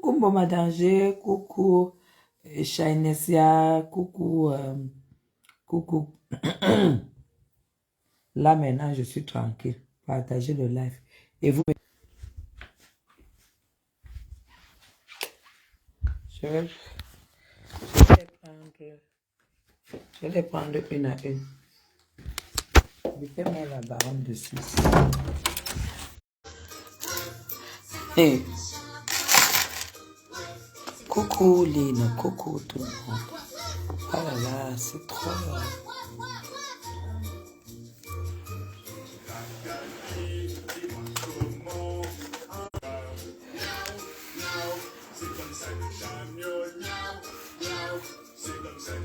coucou Mboma Danger, coucou Shainesia, coucou, coucou. Là maintenant, je suis tranquille. Partagez le live. Et vous, je vais, je vais les prendre une à une. Mettez-moi la baronne de Suisse. Hey. Coucou Lina, coucou tout le monde. Oh là là, c'est trop.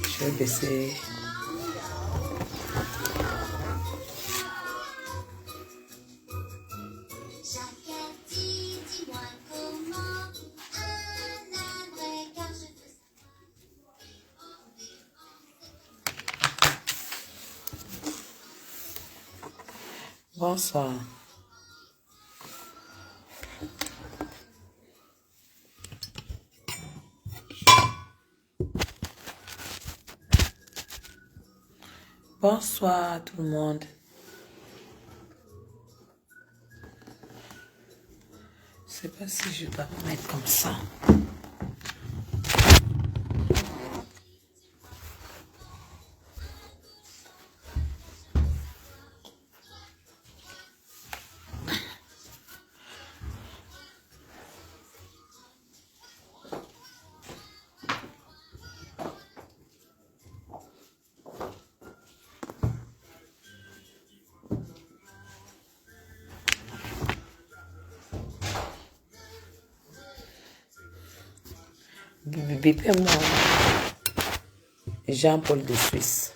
Je vais baisser. Bonsoir. Bonsoir tout le monde. Je sais pas si je dois me mettre comme ça. Bipez-moi Jean-Paul de Suisse.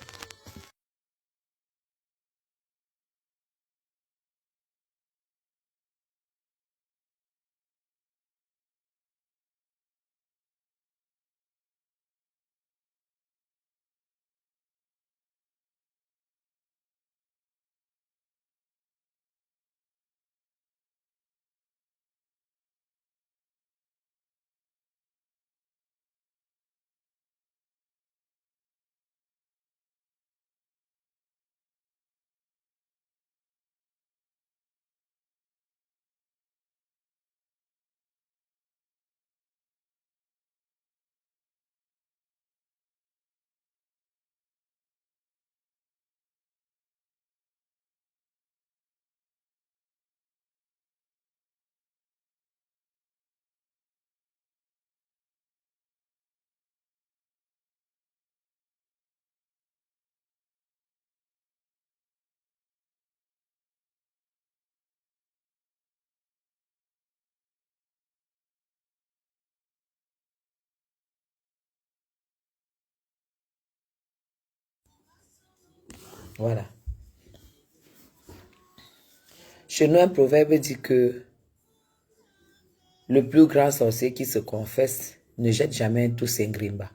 Voilà. Chez nous, un proverbe dit que le plus grand sorcier qui se confesse ne jette jamais tous ses grimbas.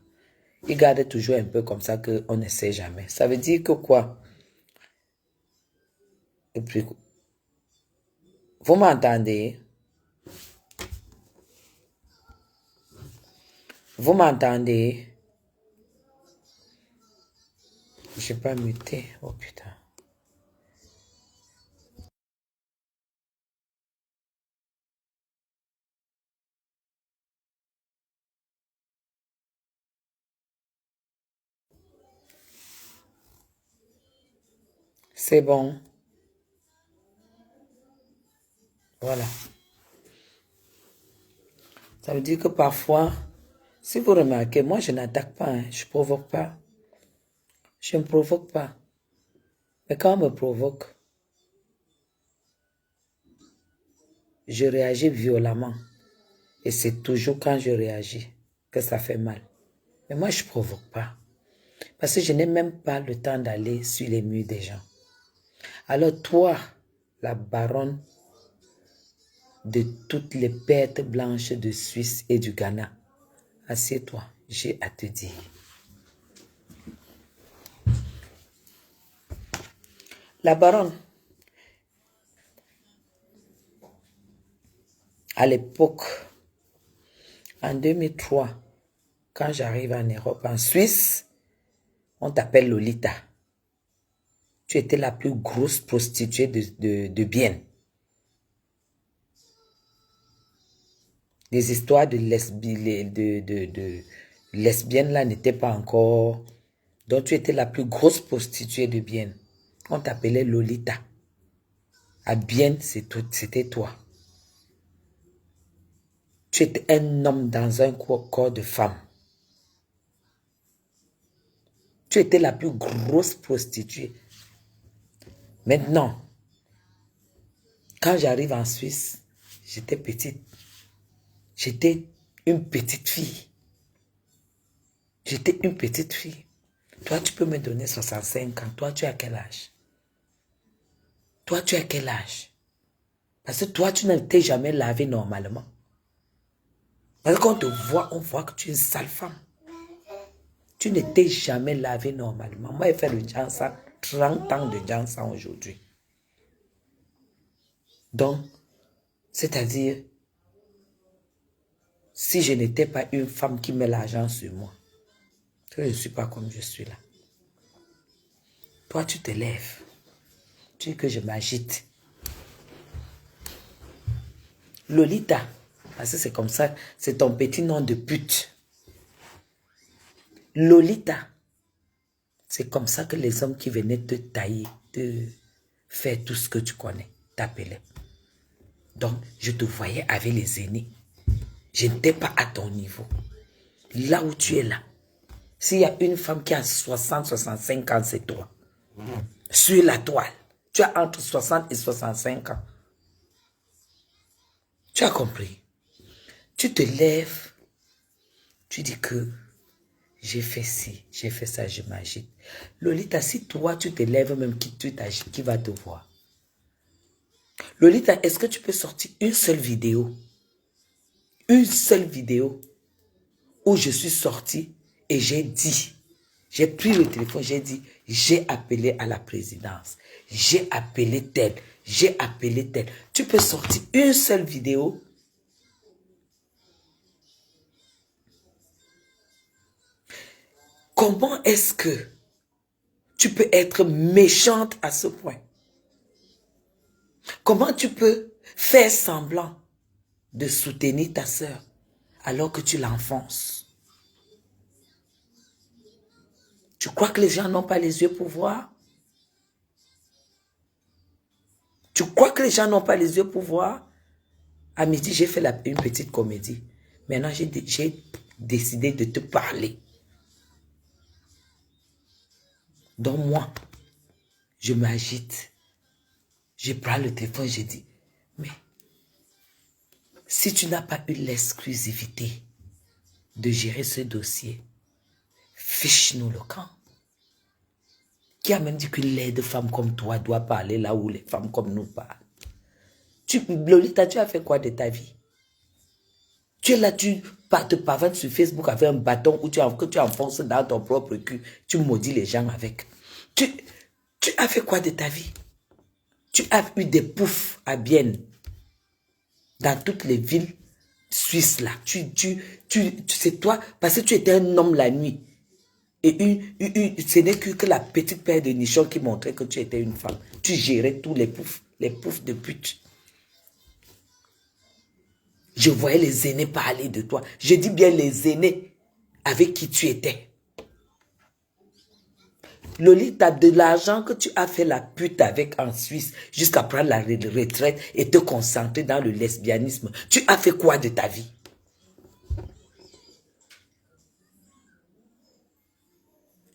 Il garde toujours un peu comme ça qu'on ne sait jamais. Ça veut dire que quoi? Et puis, vous m'entendez? Vous m'entendez? Je n'ai pas muté. Oh putain. C'est bon. Voilà. Ça veut dire que parfois, si vous remarquez, moi je n'attaque pas, hein, je ne provoque pas. Je ne provoque pas. Mais quand on me provoque, je réagis violemment. Et c'est toujours quand je réagis que ça fait mal. Mais moi, je ne provoque pas. Parce que je n'ai même pas le temps d'aller sur les murs des gens. Alors toi, la baronne de toutes les pertes blanches de Suisse et du Ghana, assieds-toi, j'ai à te dire. La baronne, à l'époque, En 2003, quand j'arrive en Europe, en Suisse, on t'appelle Lolita. Tu étais la plus grosse prostituée de Bienne. Les histoires de lesbiennes là n'étaient pas encore... Donc tu étais la plus grosse prostituée de Bienne. On t'appelait Lolita. À Bienne, c'était toi. Tu étais un homme dans un corps de femme. Tu étais la plus grosse prostituée. Maintenant, quand j'arrive en Suisse, j'étais petite. J'étais une petite fille. J'étais une petite fille. Toi, tu peux me donner 65 ans. Toi, tu as quel âge? Toi, tu as quel âge? Parce que toi, tu ne t'es jamais lavé normalement. Parce que quand on te voit, on voit que tu es une sale femme. Tu ne t'es jamais lavé normalement. Moi, j'ai fait le Jansan, 30 ans de Jansan aujourd'hui. Donc, c'est-à-dire, si je n'étais pas une femme qui met l'argent sur moi, je ne suis pas comme je suis là. Toi, tu te lèves. Tu dis que je m'agite. Lolita, parce que c'est comme ça, c'est ton petit nom de pute. Lolita, c'est comme ça que les hommes qui venaient te tailler, te faire tout ce que tu connais, t'appelaient. Donc, je te voyais avec les aînés. Je n'étais pas à ton niveau. Là où tu es là, s'il y a une femme qui a 60, 65 ans, c'est toi. Sur la toile, tu as entre 60 et 65 ans. Tu as compris? Tu te lèves, tu dis que j'ai fait ci, j'ai fait ça, je m'agite. Lolita, si toi tu te lèves même qui tu t'agites, qui va te voir? Lolita, est-ce que tu peux sortir une seule vidéo? Une seule vidéo où je suis sortie et j'ai dit, j'ai pris le téléphone, j'ai dit, j'ai appelé à la présidence, j'ai appelé tel, j'ai appelé tel. Tu peux sortir une seule vidéo? Comment est-ce que tu peux être méchante à ce point? Comment tu peux faire semblant de soutenir ta sœur alors que tu l'enfonces? Tu crois que les gens n'ont pas les yeux pour voir? Tu crois que les gens n'ont pas les yeux pour voir? À midi, j'ai fait une petite comédie. Maintenant, j'ai décidé de te parler. Donc moi, je m'agite. Je prends le téléphone, je dis, mais si tu n'as pas eu l'exclusivité de gérer ce dossier, fiche-nous le camp. Qui a même dit qu'une laide femme comme toi doit parler là où les femmes comme nous parlent? Lolita, tu as fait quoi de ta vie? Tu es là, tu te pavanes sur Facebook avec un bâton que tu enfonces dans ton propre cul. Tu maudis les gens avec. Tu as fait quoi de ta vie? Tu as eu des poufs à Bienne. Dans toutes les villes suisses là. C'est toi, parce que tu étais un homme la nuit. Et ce n'est que la petite paire de nichons qui montrait que tu étais une femme. Tu gérais tous les poufs de pute. Je voyais les aînés parler de toi. Je dis bien les aînés avec qui tu étais. Lolita, de l'argent que tu as fait la pute avec en Suisse jusqu'à prendre la retraite et te concentrer dans le lesbianisme, tu as fait quoi de ta vie?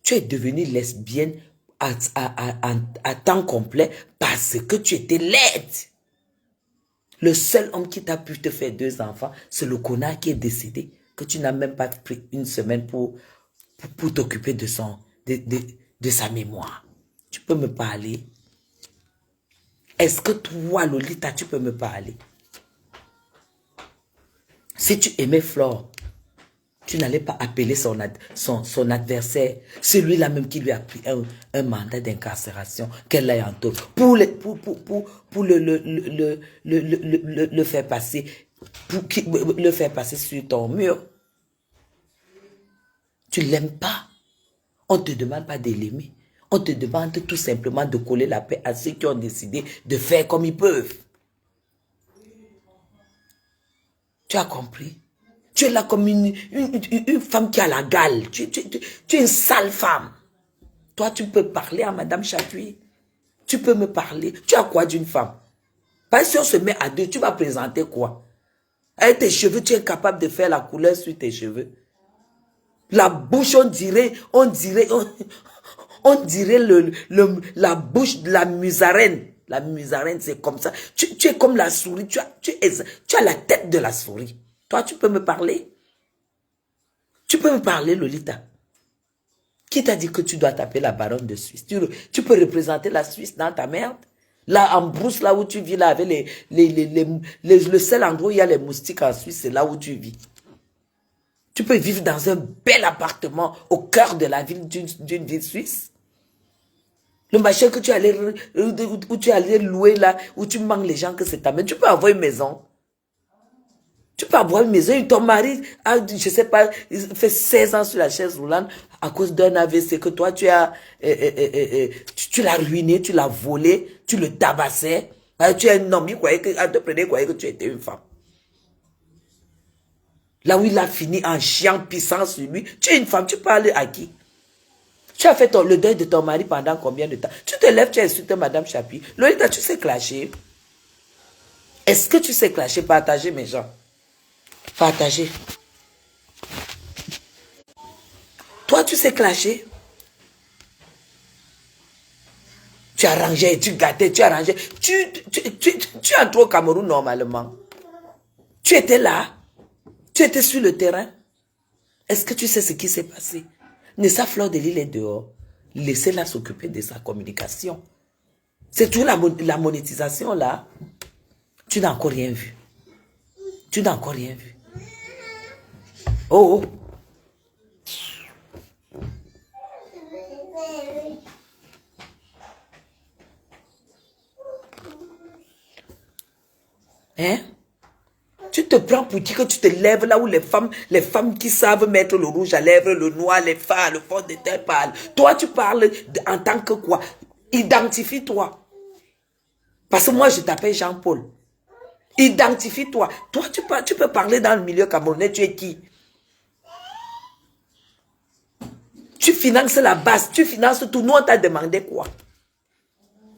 Tu es devenue lesbienne à temps complet parce que tu étais laide. Le seul homme qui t'a pu te faire 2 enfants, c'est le connard qui est décédé, que tu n'as même pas pris une semaine pour t'occuper de sa mémoire. Tu peux me parler? Est-ce que toi, Lolita, tu peux me parler? Si tu aimais Flore, tu n'allais pas appeler son adversaire, celui-là même qui lui a pris un mandat d'incarcération, qu'elle ait en tôle, pour le faire passer pour le faire passer sur ton mur. Tu ne l'aimes pas. On ne te demande pas de l'aimer. On te demande tout simplement de coller la paix à ceux qui ont décidé de faire comme ils peuvent. Tu as compris? Tu es là comme une femme qui a la gale. Tu es une sale femme. Toi, tu peux parler à Madame Chapuis. Tu peux me parler. Tu as quoi d'une femme? Parce que si on se met à deux, tu vas présenter quoi? Avec tes cheveux, tu es capable de faire la couleur sur tes cheveux. La bouche, on dirait la bouche de la musarène. La musarène, c'est comme ça. Tu es comme la souris. Tu as la tête de la souris. Toi, tu peux me parler? Tu peux me parler, Lolita? Qui t'a dit que tu dois taper la baronne de Suisse? Tu peux représenter la Suisse dans ta merde? Là, en brousse, là où tu vis, là, avec le seul endroit où il y a les moustiques en Suisse, c'est là où tu vis. Tu peux vivre dans un bel appartement au cœur de la ville d'une ville suisse. Le machin que tu allais, où tu allais louer là, où tu manques les gens que c'est ta mère. Tu peux avoir une maison. Tu peux avoir une maison. Ton mari a, je sais pas, il fait 16 ans sur la chaise roulante à cause d'un AVC que toi, tu l'as ruiné, tu l'as volé, tu le tabassais. Tu es un homme, il croyait que tu étais une femme. Là où il a fini en chiant puissant sur lui. Tu es une femme, tu parles à qui? Tu as fait le deuil de ton mari pendant combien de temps? Tu te lèves, tu insultes Madame Chapuis. Lolita, tu sais clasher? Est-ce que tu sais clasher? Partager mes gens. Partager. Toi, tu sais clasher? Tu as rangé, tu gâtais, tu as rangé. Tu entres au Cameroun normalement. Tu étais là. Tu étais sur le terrain. Est-ce que tu sais ce qui s'est passé? Nessa Fleur de Lille est dehors. Laissez-la s'occuper de sa communication. C'est tout la monétisation là. Tu n'as encore rien vu. Tu n'as encore rien vu. Oh, oh. Hein? Tu te prends pour dire que tu te lèves là où les femmes qui savent mettre le rouge à lèvres, le noir, les fards, le fond de teint parlent. Toi, tu parles en tant que quoi? Identifie-toi. Parce que moi, je t'appelle Jean-Paul. Identifie-toi. Toi, tu peux parler dans le milieu camerounais. Tu es qui? Tu finances la base. Tu finances tout. Nous, on t'a demandé quoi?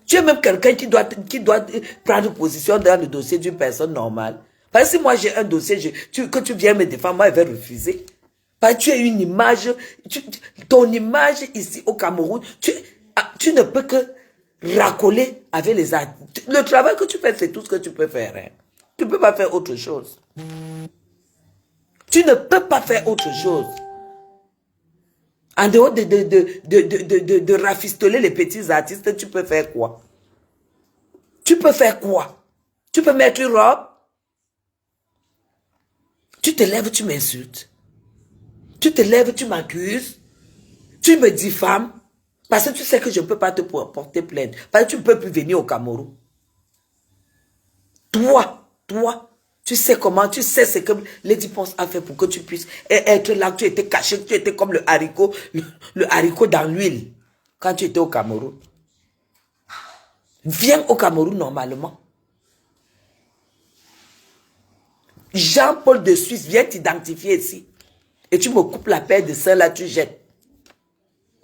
Tu es même quelqu'un qui doit prendre position dans le dossier d'une personne normale. Parce que si moi j'ai un dossier, que tu viens me défendre, moi je vais refuser. Parce que tu es une image, ton image ici au Cameroun, tu ne peux que racoler avec les artistes. Le travail que tu fais, c'est tout ce que tu peux faire. Hein. Tu ne peux pas faire autre chose. Tu ne peux pas faire autre chose. En dehors de rafistoler les petits artistes, tu peux faire quoi? Tu peux faire quoi? Tu peux mettre une robe? Tu te lèves, tu m'insultes. Tu te lèves, tu m'accuses. Tu me diffames. Parce que tu sais que je ne peux pas te porter plainte. Parce que tu ne peux plus venir au Cameroun. Toi, tu sais comment, tu sais ce que Lady Ponce a fait pour que tu puisses être là, tu étais caché, tu étais comme le haricot dans l'huile. Quand tu étais au Cameroun. Viens au Cameroun normalement. Jean-Paul de Suisse, viens t'identifier ici. Et tu me coupes la paire de seins là, tu jettes.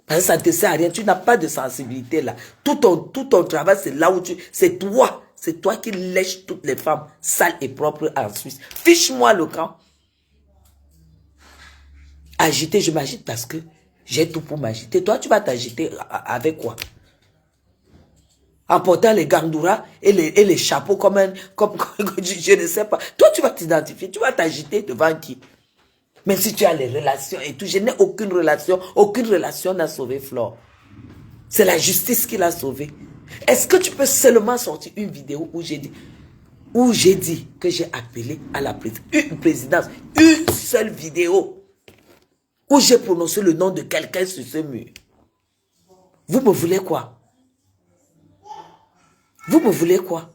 Parce que ça ne te sert à rien, tu n'as pas de sensibilité là. Tout ton travail, c'est là où c'est toi. C'est toi qui lèches toutes les femmes sales et propres en Suisse. Fiche-moi le camp. Agiter, je m'agite parce que j'ai tout pour m'agiter. Toi, tu vas t'agiter avec quoi? En portant les gandouras et les chapeaux comme je ne sais pas. Toi, tu vas t'identifier, tu vas t'agiter devant qui? Même si tu as les relations et tout, je n'ai aucune relation n'a sauvé Flore. C'est la justice qui l'a sauvée. Est-ce que tu peux seulement sortir une vidéo où j'ai dit que j'ai appelé à la présidence, une seule vidéo où j'ai prononcé le nom de quelqu'un sur ce mur? Vous me voulez quoi? Vous me voulez quoi?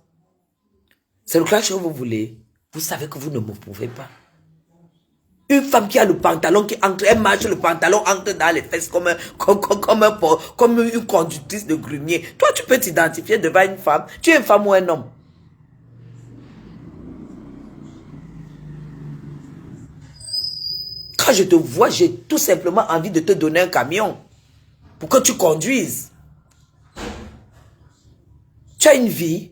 C'est le clash que vous voulez. Vous savez que vous ne me pouvez pas. Une femme qui a le pantalon qui entre, elle marche, le pantalon entre dans les fesses comme une conductrice de grumier. Toi, tu peux t'identifier devant une femme. Tu es une femme ou un homme? Quand je te vois, j'ai tout simplement envie de te donner un camion pour que tu conduises. Tu as une vie.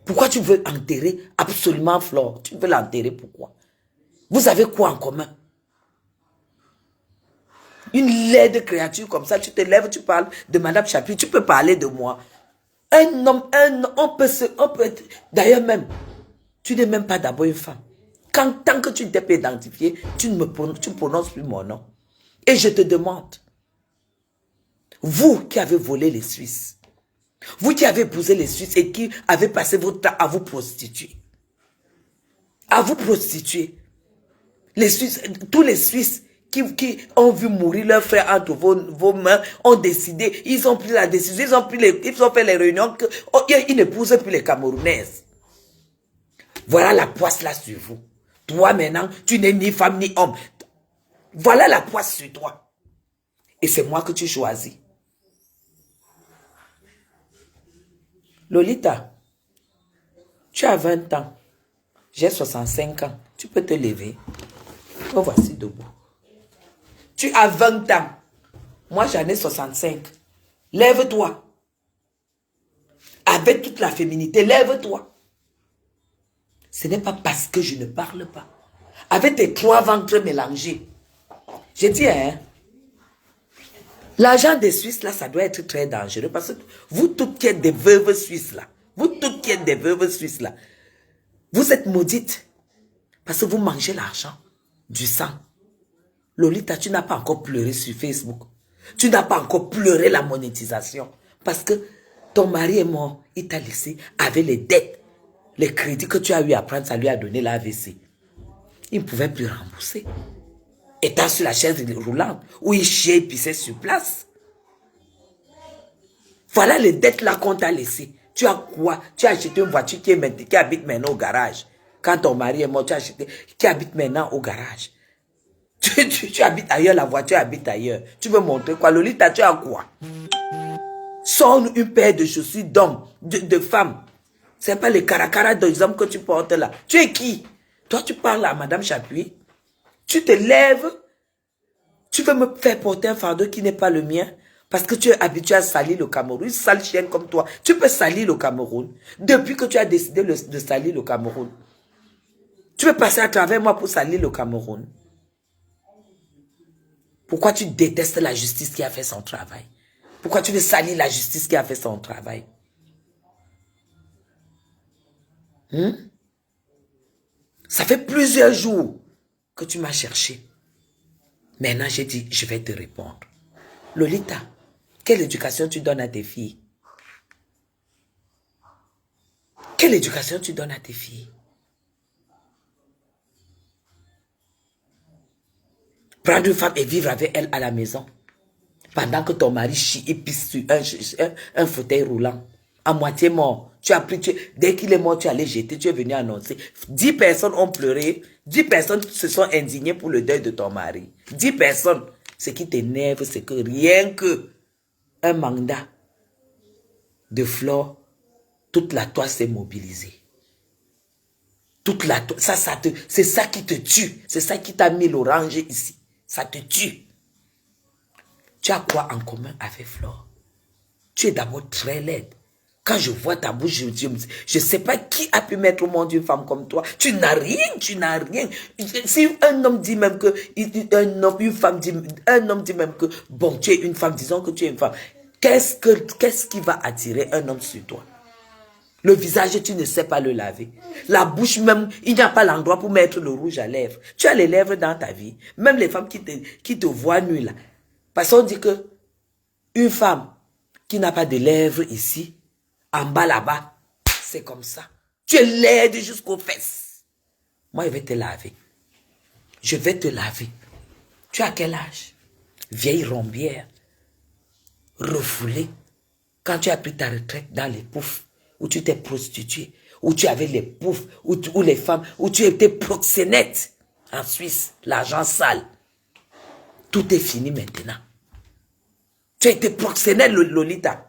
Pourquoi tu veux enterrer absolument Flore? Tu veux l'enterrer, pourquoi? Vous avez quoi en commun? Une laide créature comme ça, tu te lèves, tu parles de Madame Chapuis, tu peux parler de moi. Un homme, on peut d'ailleurs même, tu n'es même pas d'abord une femme. Tant que tu ne t'es pas identifié, tu ne prononces plus mon nom. Et je te demande, vous qui avez volé les Suisses, vous qui avez épousé les Suisses et qui avez passé votre temps à vous prostituer, les Suisses, tous les Suisses qui ont vu mourir leurs frères entre vos mains, ont décidé, ils ont pris la décision, ils ont fait les réunions, ils n'épousent plus les Camerounaises. Voilà la poisse là sur vous. Toi maintenant, tu n'es ni femme ni homme. Voilà la poisse sur toi. Et c'est moi que tu choisis. Lolita, tu as 20 ans. J'ai 65 ans. Tu peux te lever. Me voici debout. Tu as 20 ans. Moi, j'en ai 65. Lève-toi. Avec toute la féminité, lève-toi. Ce n'est pas parce que je ne parle pas. Avec tes 3 ventres mélangés. J'ai dit, hein, l'argent des Suisses, là, ça doit être très dangereux. Parce que vous toutes qui êtes des veuves suisses, là, vous toutes qui êtes des veuves suisses, là, vous êtes maudites. Parce que vous mangez l'argent, du sang. Lolita, tu n'as pas encore pleuré sur Facebook. Tu n'as pas encore pleuré la monétisation. Parce que ton mari est mort, il t'a laissé avec les dettes. Les crédits que tu as eu à prendre, ça lui a donné l'AVC. Il ne pouvait plus rembourser. Étant sur la chaise roulante, où il chiait et pissait sur place. Voilà les dettes là qu'on t'a laissées. Tu as quoi? Tu as acheté une voiture qui habite maintenant au garage. Quand ton mari est mort, tu as acheté, qui habite maintenant au garage. Tu habites ailleurs, la voiture habite ailleurs. Tu veux montrer quoi? Lolita, tu as quoi? Sonne une paire de chaussures d'hommes, de femmes. Ce n'est pas les caracaras des hommes que tu portes là. Tu es qui? Toi, tu parles à Madame Chapuis. Tu te lèves. Tu veux me faire porter un fardeau qui n'est pas le mien. Parce que tu es habitué à salir le Cameroun. Une sale chienne comme toi. Tu peux salir le Cameroun. Depuis que tu as décidé de salir le Cameroun. Tu veux passer à travers moi pour salir le Cameroun. Pourquoi tu détestes la justice qui a fait son travail? Pourquoi tu veux salir la justice qui a fait son travail? Ça fait plusieurs jours que tu m'as cherché. Maintenant, j'ai dit, je vais te répondre. Lolita, quelle éducation tu donnes à tes filles? Quelle éducation tu donnes à tes filles? Prendre une femme et vivre avec elle à la maison. Pendant que ton mari chie et pisse sur un fauteuil roulant. À moitié mort. Tu as pris, dès qu'il est mort, tu allais jeter, tu es venu annoncer. 10 personnes ont pleuré. 10 personnes se sont indignées pour le deuil de ton mari. 10 personnes. Ce qui t'énerve, c'est que rien que un mandat de Flore, toute la toile s'est mobilisée. Toute la toile, c'est ça qui te tue. C'est ça qui t'a mis l'orange ici. Ça te tue. Tu as quoi en commun avec Flore? Tu es d'abord très laide. Quand je vois ta bouche, je ne sais pas qui a pu mettre au monde une femme comme toi. Tu n'as rien, tu n'as rien. Si un homme dit même que, un homme dit même que, bon, tu es une femme, disons que tu es une femme. Qu'est-ce qui va attirer un homme sur toi? Le visage, tu ne sais pas le laver. La bouche même, il n'y a pas l'endroit pour mettre le rouge à lèvres. Tu as les lèvres dans ta vie. Même les femmes qui te voient nuit là. Parce qu'on dit que une femme qui n'a pas de lèvres ici, en bas là-bas, c'est comme ça. Tu es laide jusqu'aux fesses. Moi, je vais te laver. Je vais te laver. Tu as quel âge? Vieille rombière. Refoulée. Quand tu as pris ta retraite dans les poufs, où tu t'es prostituée, où tu avais les poufs, où les femmes, où tu étais proxénète en Suisse, l'argent sale. Tout est fini maintenant. Tu as été proxénète, Lolita.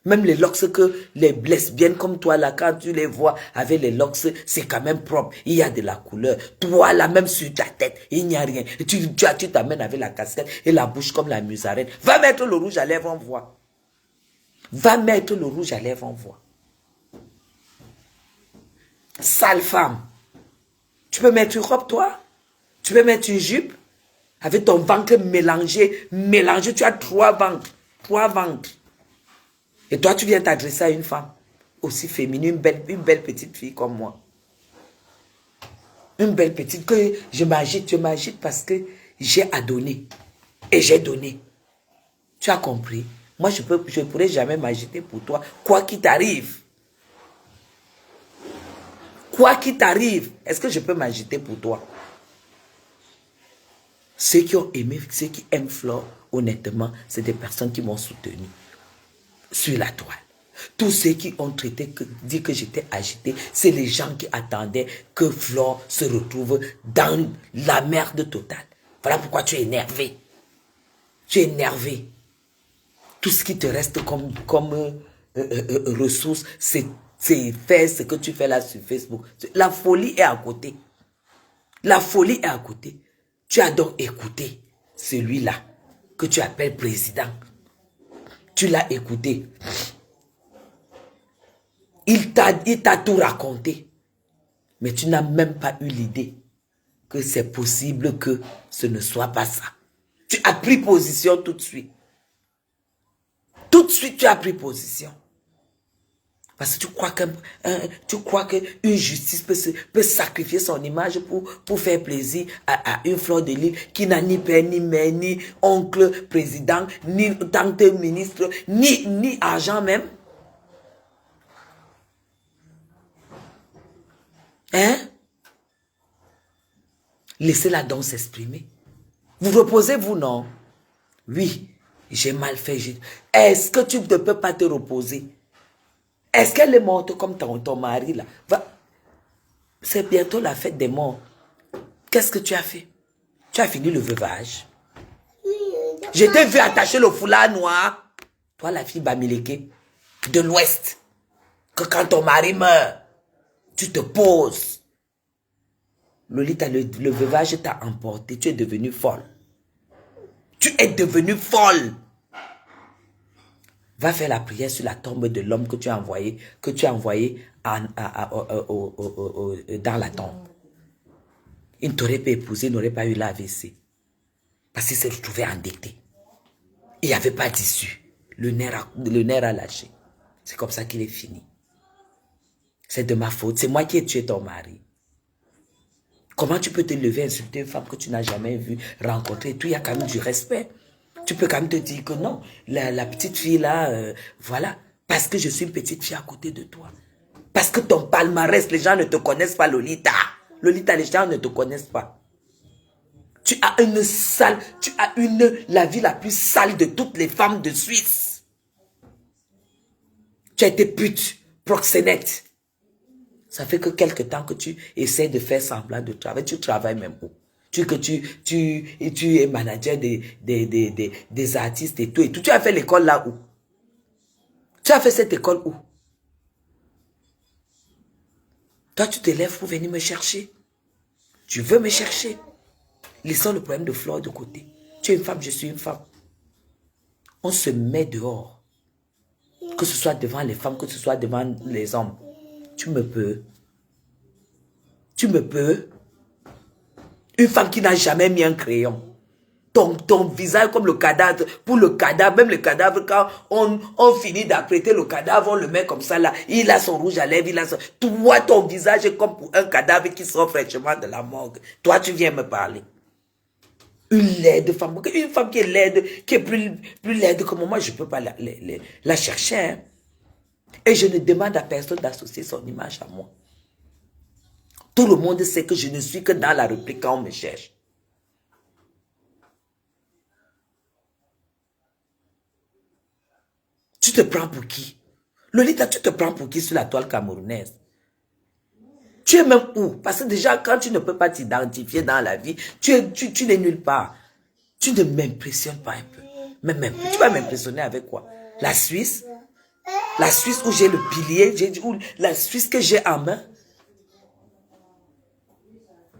Même les locks que les lesbiennes comme toi, là, quand tu les vois avec les locks, c'est quand même propre. Il y a de la couleur. Toi, là, même sur ta tête, il n'y a rien. Tu t'amènes avec la casquette et la bouche comme la musarène. Va mettre le rouge à lèvres, on voit. Va mettre le rouge à lèvres, on voit. Sale femme. Tu peux mettre une robe, toi? Tu peux mettre une jupe? Avec ton ventre mélangé. Tu as 3 ventres. 3 ventres. Et toi, tu viens t'adresser à une femme aussi féminine, une belle petite fille comme moi. Une belle petite que je m'agite parce que j'ai à donner. Et j'ai donné. Tu as compris? Moi, je ne pourrais jamais m'agiter pour toi, quoi qu'il t'arrive. Quoi qu'il t'arrive, est-ce que je peux m'agiter pour toi? Ceux qui ont aimé, ceux qui aiment Flore, honnêtement, c'est des personnes qui m'ont soutenu sur la toile. Tous ceux qui ont dit que j'étais agité, c'est les gens qui attendaient que Flore se retrouve dans la merde totale. Voilà pourquoi tu es énervé. Tu es énervé. Tout ce qui te reste comme ressource, c'est faire ce que tu fais là sur Facebook. La folie est à côté. La folie est à côté. Tu as donc écouté celui-là que tu appelles président. Tu l'as écouté. Il t'a tout raconté. Mais tu n'as même pas eu l'idée que c'est possible que ce ne soit pas ça. Tu as pris position tout de suite. Tout de suite, tu as pris position. Parce que tu crois qu'une justice peut sacrifier son image pour faire plaisir à une Fleur de Lys qui n'a ni père, ni mère, ni oncle président, ni tante ministre, ni argent même. Hein? Laissez-la donc s'exprimer. Vous reposez, vous, non? Oui, j'ai mal fait. Est-ce que tu ne peux pas te reposer? Est-ce qu'elle est morte comme ton mari, là? C'est bientôt la fête des morts. Qu'est-ce que tu as fait? Tu as fini le veuvage. Je t'ai vu attacher le foulard noir. Toi, la fille Bamileke, de l'Ouest. Que quand ton mari meurt, tu te poses. Lolita, le veuvage t'a emporté. Tu es devenue folle. Tu es devenue folle. Va faire la prière sur la tombe de l'homme que tu as envoyé, dans la tombe. Il ne t'aurait pas épousé, il n'aurait pas eu la AVC. Parce qu'il s'est retrouvé endetté. Il n'y avait pas d'issue. Le nerf a lâché. C'est comme ça qu'il est fini. C'est de ma faute. C'est moi qui ai tué ton mari. Comment tu peux te lever et insulter une femme que tu n'as jamais vue, rencontrer et tout? Il y a quand même du respect. Tu peux quand même te dire que non, la petite fille là, voilà, parce que je suis une petite fille à côté de toi. Parce que ton palmarès, les gens ne te connaissent pas, Lolita. Lolita, les gens ne te connaissent pas. Tu as la vie la plus sale de toutes les femmes de Suisse. Tu as été pute, proxénète. Ça fait que quelque temps que tu essaies de faire semblant de travailler. Tu travailles même où? Tu es manager des artistes et tout. Tu as fait l'école là où? Tu as fait cette école où? Toi, tu te lèves pour venir me chercher. Tu veux me chercher. Laissons le problème de Flore de côté. Tu es une femme, je suis une femme. On se met dehors. Que ce soit devant les femmes, que ce soit devant les hommes. Tu me peux. Tu me peux. Une femme qui n'a jamais mis un crayon. Ton visage comme le cadavre. Pour le cadavre, même le cadavre, quand on finit d'apprêter le cadavre, on le met comme ça là. Il a son rouge à lèvres, il a son... Toi, ton visage est comme pour un cadavre qui sort fraîchement de la morgue. Toi, tu viens me parler. Une laide femme. Une femme qui est laide, qui est plus laide que moi, je ne peux pas la chercher. Hein. Et je ne demande à personne d'associer son image à moi. Tout le monde sait que je ne suis que dans la réplique quand on me cherche. Tu te prends pour qui? Lolita, tu te prends pour qui sur la toile camerounaise? Tu es même où? Parce que déjà, quand tu ne peux pas t'identifier dans la vie, tu n'es nulle part. Tu ne m'impressionnes pas un peu. Même tu vas m'impressionner avec quoi? La Suisse? La Suisse où j'ai le pilier, la Suisse que j'ai en main?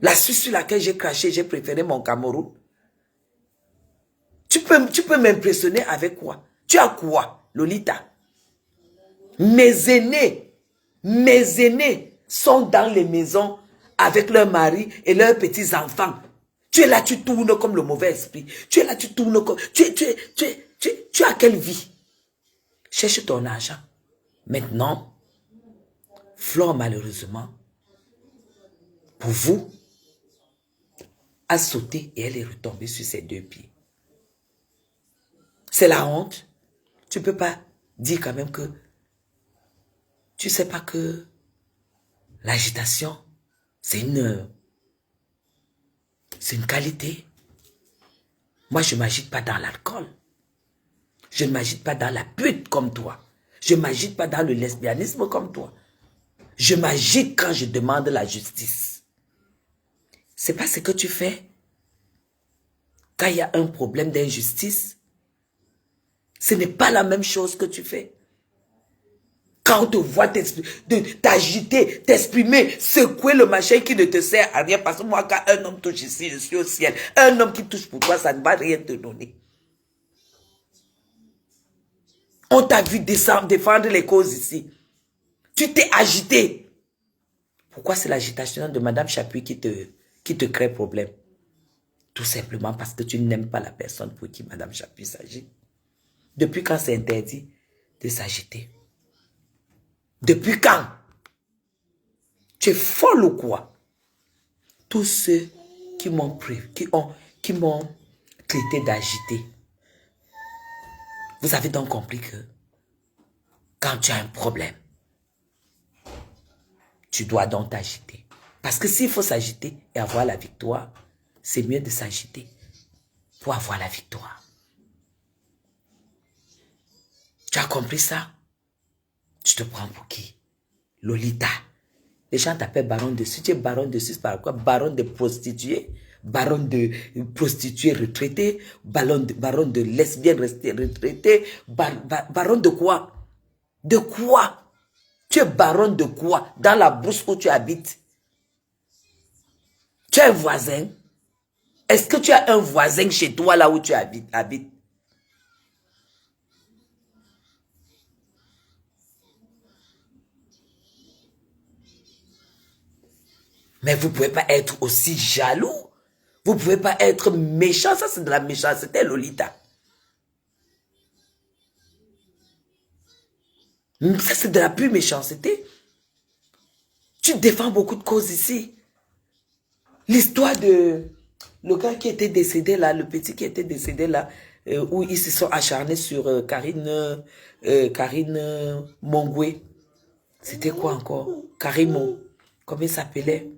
La Suisse sur laquelle j'ai craché, j'ai préféré mon Cameroun? Tu peux m'impressionner avec quoi? Tu as quoi, Lolita? Mes aînés sont dans les maisons avec leurs maris et leurs petits-enfants. Tu es là, tu tournes comme le mauvais esprit. Tu es là, tu tournes comme... Tu as quelle vie? Cherche ton argent. Maintenant, Flore, malheureusement, pour vous, a sauté et elle est retombée sur ses deux pieds. C'est la honte. Tu ne peux pas dire quand même que tu ne sais pas que l'agitation, c'est une qualité. Moi, je ne m'agite pas dans l'alcool. Je ne m'agite pas dans la pute comme toi. Je ne m'agite pas dans le lesbianisme comme toi. Je m'agite quand je demande la justice. C'est pas ce que tu fais quand il y a un problème d'injustice. Ce n'est pas la même chose que tu fais. Quand on te voit t'agiter, t'exprimer, secouer le machin qui ne te sert à rien. Parce que moi, quand un homme touche ici, je suis au ciel. Un homme qui touche pour toi, ça ne va rien te donner. On t'a vu défendre les causes ici. Tu t'es agité. Pourquoi c'est l'agitation de Madame Chapuis qui te crée problème? Tout simplement parce que tu n'aimes pas la personne pour qui Madame Chapuis s'agit. Depuis quand c'est interdit de s'agiter? Depuis quand? Tu es folle ou quoi? Tous ceux qui m'ont traité d'agité. Vous avez donc compris que quand tu as un problème, tu dois donc t'agiter. Parce que s'il faut s'agiter et avoir la victoire, c'est mieux de s'agiter pour avoir la victoire. Tu as compris ça? Tu te prends pour qui? Lolita. Les gens t'appellent baron dessus. Tu es baron dessus par quoi? Baron de prostituées, baron de prostituées retraitées, baron de lesbiennes retraitées, baron de quoi? De quoi? Tu es baron de quoi? Dans la brousse où tu habites? Tu es un voisin? Est-ce que tu as un voisin chez toi là où tu habites? Mais vous ne pouvez pas être aussi jaloux. Vous ne pouvez pas être méchant. Ça, c'est de la méchanceté, Lolita. Ça, c'est de la pure méchanceté. Tu défends beaucoup de causes ici. L'histoire de le gars qui était décédé là, le petit qui était décédé là, où ils se sont acharnés sur Karine Mongwe. C'était quoi encore? Karimo. Comment il s'appelait?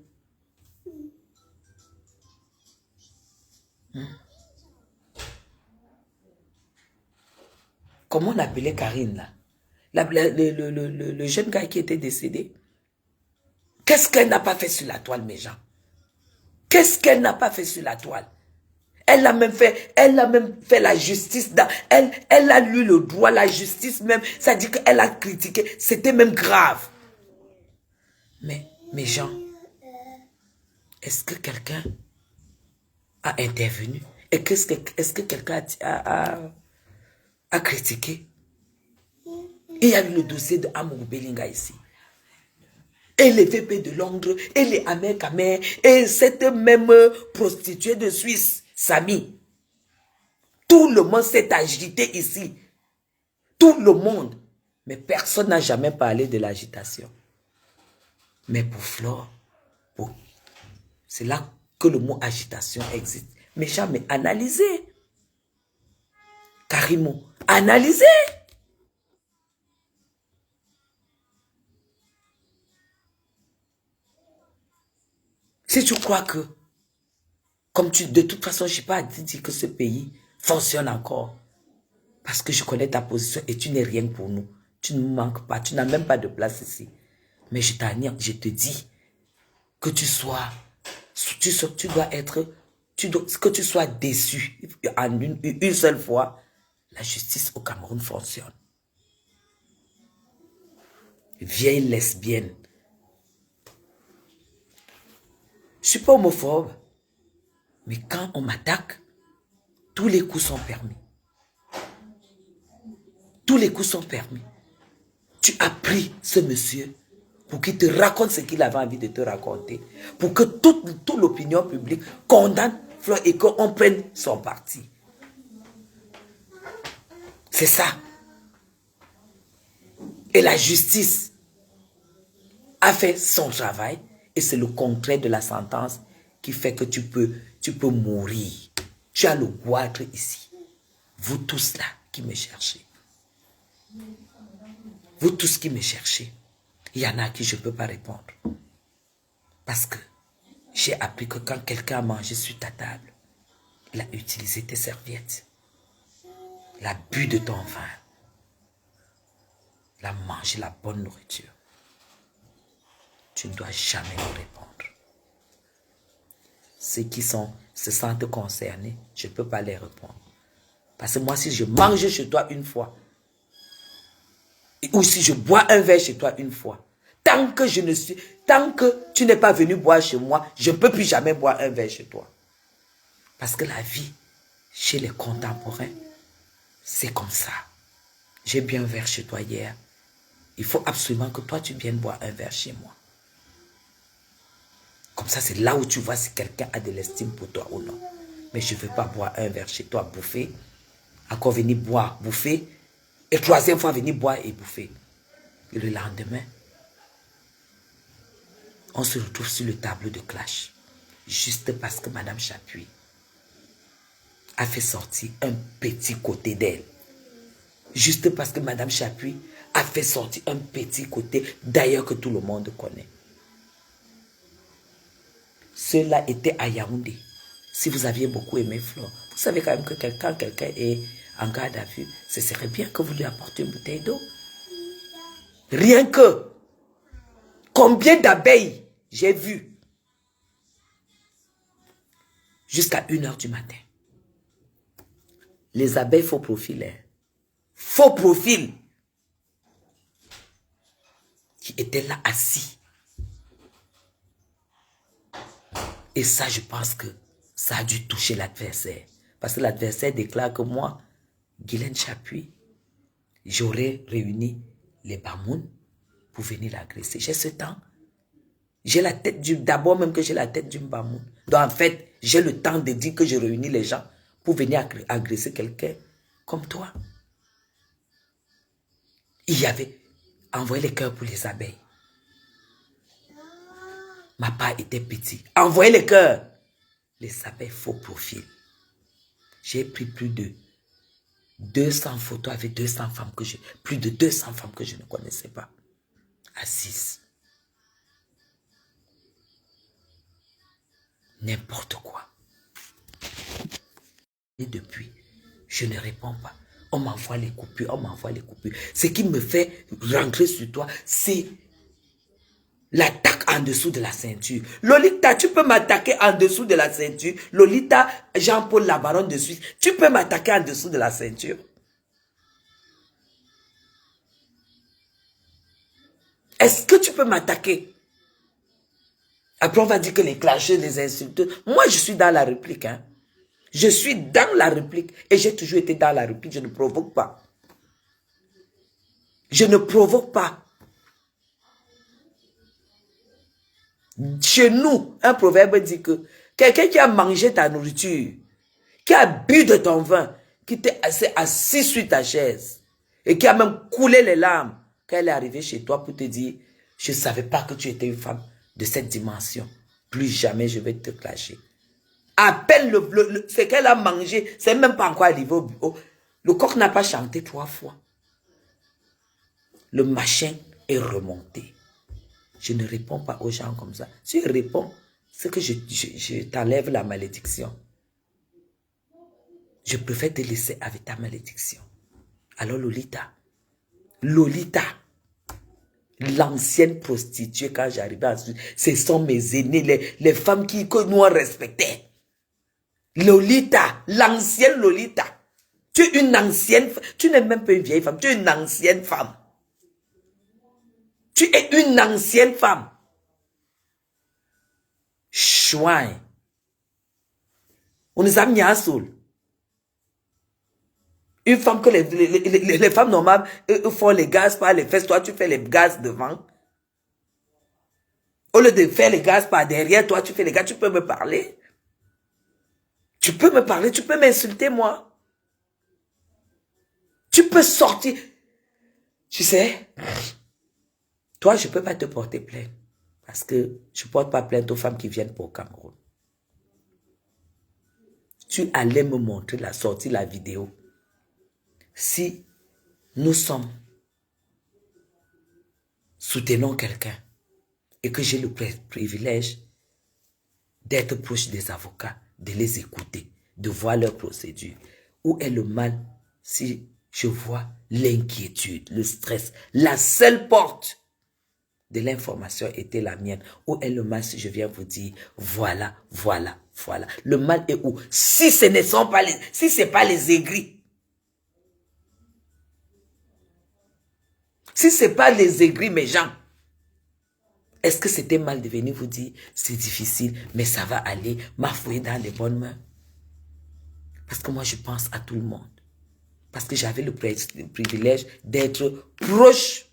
Comment on appelait Karine là? Le jeune gars qui était décédé. Qu'est-ce qu'elle n'a pas fait sur la toile, mes gens? Qu'est-ce qu'elle n'a pas fait sur la toile? Elle a même fait la justice. Elle a lu le droit, la justice même. Ça dit qu'elle a critiqué. C'était même grave. Mais, mes gens, est-ce que quelqu'un a intervenu? Est-ce que quelqu'un a critiqué? Il y a eu le dossier de Amour Belinga ici. Et les VP de Londres, et les Américains, et cette même prostituée de Suisse, Samy. Tout le monde s'est agité ici. Tout le monde. Mais personne n'a jamais parlé de l'agitation. Mais pour Flore, c'est là que le mot agitation existe. Mais jamais analysé. Carrément, analysé. Si tu crois que, de toute façon, je n'ai pas à dire que ce pays fonctionne encore. Parce que je connais ta position et tu n'es rien pour nous. Tu ne nous manques pas, tu n'as même pas de place ici. Mais je te dis, que tu sois, tu dois être, que tu sois déçu en une seule fois, la justice au Cameroun fonctionne. Vieille lesbienne. Je ne suis pas homophobe, mais quand on m'attaque, tous les coups sont permis. Tous les coups sont permis. Tu as pris ce monsieur pour qu'il te raconte ce qu'il avait envie de te raconter, pour que toute l'opinion publique condamne Floyd et qu'on prenne son parti. C'est ça. Et la justice a fait son travail et c'est le contraire de la sentence qui fait que tu peux mourir. Tu as le goitre ici. Vous tous là qui me cherchez. Vous tous qui me cherchez. Il y en a à qui je ne peux pas répondre. Parce que j'ai appris que quand quelqu'un a mangé sur ta table, il a utilisé tes serviettes. Il a bu de ton vin. Il a mangé la bonne nourriture. Tu ne dois jamais me répondre. Ceux qui se sentent concernés, je ne peux pas les répondre. Parce que moi, si je mange chez toi une fois, ou si je bois un verre chez toi une fois, tant que tu n'es pas venu boire chez moi, je ne peux plus jamais boire un verre chez toi. Parce que la vie, chez les contemporains, c'est comme ça. J'ai bu un verre chez toi hier. Il faut absolument que toi, tu viennes boire un verre chez moi. Comme ça, c'est là où tu vois si quelqu'un a de l'estime pour toi ou non. Mais je ne veux pas boire un verre chez toi, bouffer. Encore venir boire, bouffer. Et troisième fois, venir boire et bouffer. Et le lendemain, on se retrouve sur le tableau de clash. Juste parce que Madame Chapuis a fait sortir un petit côté d'elle. Juste parce que Madame Chapuis a fait sortir un petit côté d'ailleurs que tout le monde connaît. Cela était à Yaoundé. Si vous aviez beaucoup aimé Flore, vous savez quand même que quand quelqu'un est en garde à vue, ce serait bien que vous lui apportiez une bouteille d'eau. Rien que. Combien d'abeilles j'ai vu jusqu'à 1h du matin. Les abeilles faux profil. Hein. Faux profil. Qui étaient là assis. Et ça, je pense que ça a dû toucher l'adversaire. Parce que l'adversaire déclare que moi, Guylaine Chapuis, j'aurais réuni les Bamoun pour venir l'agresser. J'ai ce temps. J'ai la tête du... D'abord même que j'ai la tête d'une Bamoun. Donc en fait, j'ai le temps de dire que je réunis les gens pour venir agresser quelqu'un comme toi. Il y avait envoyé les cœurs pour les abeilles. Ma part était petite. Envoyez les cœurs. Les abeilles faux profil. J'ai pris plus de 200 photos avec 200 femmes que plus de 200 femmes que je ne connaissais pas. Assises. N'importe quoi. Et depuis, je ne réponds pas. On m'envoie les coupures, on m'envoie les coupures. Ce qui me fait rentrer sur toi, c'est l'attaque en dessous de la ceinture. Lolita, tu peux m'attaquer en dessous de la ceinture. Lolita, Jean-Paul la baronne de Suisse, tu peux m'attaquer en dessous de la ceinture. Est-ce que tu peux m'attaquer? Après, on va dire que les clasheurs, les insulteurs. Moi, je suis dans la réplique. Hein. Je suis dans la réplique. Et j'ai toujours été dans la réplique. Je ne provoque pas. Je ne provoque pas. Chez nous, un proverbe dit que quelqu'un qui a mangé ta nourriture, qui a bu de ton vin, qui t'est assis sur ta chaise et qui a même coulé les larmes quand elle est arrivée chez toi pour te dire « Je ne savais pas que tu étais une femme de cette dimension. Plus jamais je vais te clasher. » À peine ce qu'elle a mangé, c'est même pas encore arrivé au bureau. Le coq n'a pas chanté 3 fois. Le machin est remonté. Je ne réponds pas aux gens comme ça. Si je réponds, c'est que je t'enlève la malédiction. Je préfère te laisser avec ta malédiction. Alors Lolita, L'ancienne prostituée, quand j'arrivais en Suisse, ce sont mes aînés, les femmes que nous on respectait. Lolita, l'ancienne Lolita. Tu es une ancienne femme. Tu n'es même pas une vieille femme, tu es une ancienne femme. Tu es une ancienne femme. Chouin. On nous a mis à soul. Une femme que les femmes normales font les gaz par les fesses, toi tu fais les gaz devant. Au lieu de faire les gaz par derrière, toi tu fais les gaz, tu peux me parler. Tu peux me parler, tu peux m'insulter moi. Tu peux sortir. Tu sais, toi je ne peux pas te porter plainte. Parce que je ne porte pas plainte aux femmes qui viennent pour Cameroun. Tu allais me montrer la sortie, la vidéo. Si nous soutenons quelqu'un et que j'ai le privilège d'être proche des avocats, de les écouter, de voir leur procédure, où est le mal si je vois l'inquiétude, le stress, la seule porte de l'information était la mienne. Où est le mal si je viens vous dire, voilà, voilà, voilà. Le mal est où? Si ce ne sont pas si c'est pas les aigris. Si ce n'est pas les aigris, mes gens, est-ce que c'était mal de venir vous dire, c'est difficile, mais ça va aller, ma fouille dans les bonnes mains? Parce que moi, je pense à tout le monde. Parce que j'avais le privilège d'être proche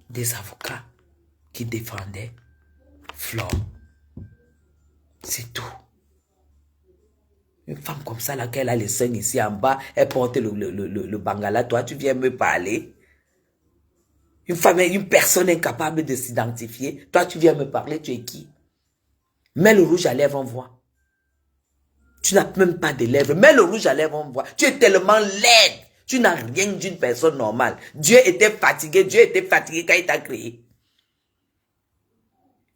des avocats qui défendaient Flore. C'est tout. Une femme comme ça, laquelle a les seins ici en bas, elle porte le bangala, toi, tu viens me parler. Une femme, une personne incapable de s'identifier, toi, tu viens me parler, tu es qui? Mets le rouge à lèvres, on voit. Tu n'as même pas de lèvres. Mets le rouge à lèvres, on voit. Tu es tellement laide. Tu n'as rien d'une personne normale. Dieu était fatigué quand il t'a créé.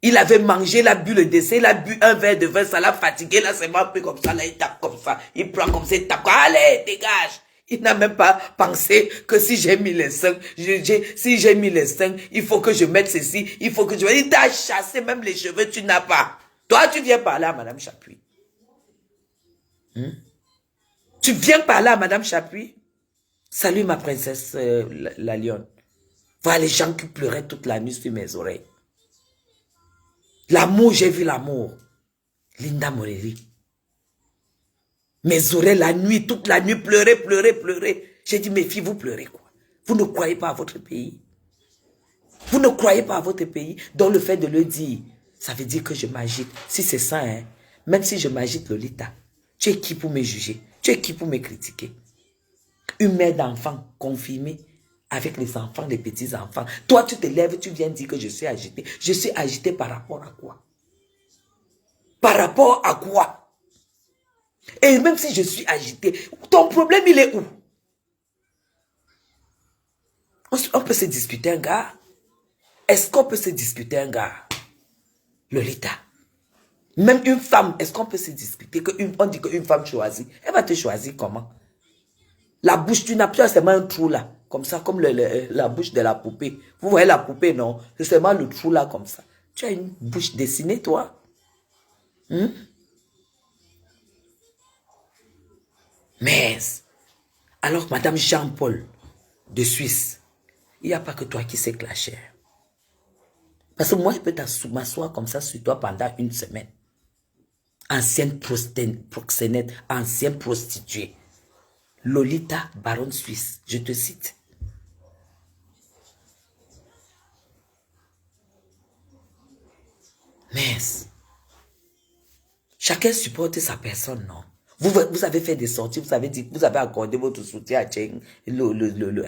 Il avait mangé, il a bu le décès, il a bu un verre de vin, ça l'a fatigué, là c'est un peu comme ça, là il tape comme ça, il prend comme ça, il tape, allez, dégage. Il n'a même pas pensé que si j'ai mis les seins, si j'ai mis les seins, il faut que je mette ceci, il faut que je... Il t'a chassé même les cheveux, tu n'as pas. Toi, tu viens parler à Madame Chapuis. Tu viens parler à Madame Chapuis. Salut ma princesse, la lionne. Voilà les gens qui pleuraient toute la nuit sur mes oreilles. L'amour, j'ai vu l'amour. Linda Morelli. Mes oreilles la nuit, toute la nuit, pleurer. J'ai dit, mes filles, vous pleurez quoi? Vous ne croyez pas à votre pays. Vous ne croyez pas à votre pays. Donc le fait de le dire, ça veut dire que je m'agite. Si c'est ça, hein, même si je m'agite, Lolita, tu es qui pour me juger? Tu es qui pour me critiquer? Une mère d'enfants confirmée avec les enfants, les petits-enfants. Toi, tu te lèves, tu viens dire que je suis agité. Je suis agité par rapport à quoi? Par rapport à quoi? Et même si je suis agité, ton problème, il est où? On peut se disputer un gars? Est-ce qu'on peut se disputer un gars? Lolita. Même une femme, est-ce qu'on peut se discuter? On dit qu'une femme choisit. Elle va te choisir comment? La bouche, tu n'as plus seulement un trou là. Comme ça, comme la bouche de la poupée. Vous voyez la poupée, non? C'est seulement le trou là, comme ça. Tu as une bouche dessinée, toi? Mais, alors, Madame Jean-Paul de Suisse, il n'y a pas que toi qui sais que la chair. Parce que moi, je peux m'asseoir comme ça sur toi pendant une semaine. Ancienne proxénète, ancienne prostituée. Lolita, baronne suisse, je te cite. Mais, chacun supporte sa personne, non? Vous avez fait des sorties, vous avez dit, vous avez accordé votre soutien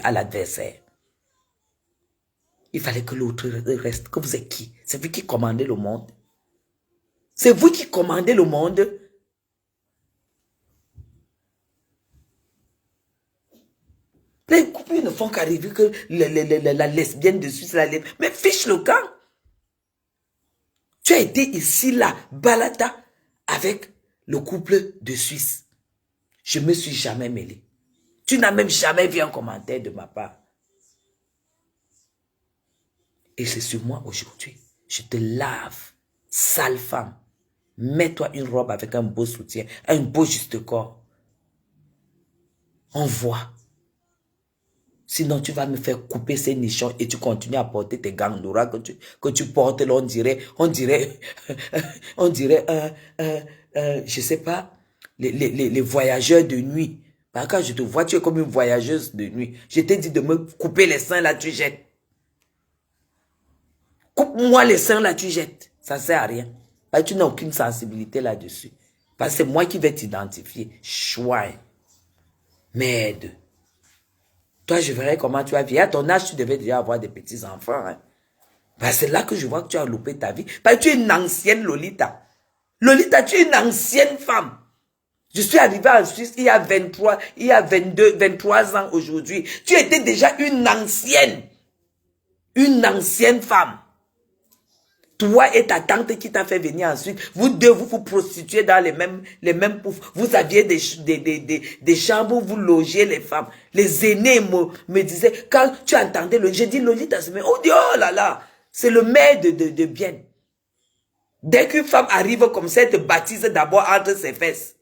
à l'adversaire. Il fallait que l'autre reste. Que vous êtes qui? C'est vous qui commandez le monde. C'est vous qui commandez le monde. Les couples ne font qu'arriver que la lesbienne de Suisse, mais fiche le camp. Tu as été ici, là, balada, avec le couple de Suisse. Je ne me suis jamais mêlé. Tu n'as même jamais vu un commentaire de ma part. Et c'est sur moi aujourd'hui. Je te lave, sale femme. Mets-toi une robe avec un beau soutien, un beau juste corps. On voit. Sinon, tu vas me faire couper ces nichons et tu continues à porter tes gandoura que tu portes là, on dirait, je sais pas, les voyageurs de nuit. Parce que quand je te vois, tu es comme une voyageuse de nuit. Je t'ai dit de me couper les seins là, tu jettes. Coupe-moi les seins là, tu jettes. Ça sert à rien. Parce que tu n'as aucune sensibilité là-dessus. Parce que c'est moi qui vais t'identifier. Chouin. Merde. Toi, je verrai comment tu vas vivre. À ton âge, tu devais déjà avoir des petits-enfants. Hein. C'est là que je vois que tu as loupé ta vie. Parce que tu es une ancienne Lolita. Lolita, tu es une ancienne femme. Je suis arrivée en Suisse il y a 23 ans aujourd'hui. Tu étais déjà une ancienne femme. Toi et ta tante qui t'a fait venir ensuite, vous deux, vous prostituez dans les mêmes poufs. Vous aviez des chambres où vous logez les femmes. Les aînés me disaient, quand tu entendais j'ai dit Lolita, on dit, oh là là, c'est le maire de bien. Dès qu'une femme arrive comme ça, elle te baptise d'abord entre ses fesses.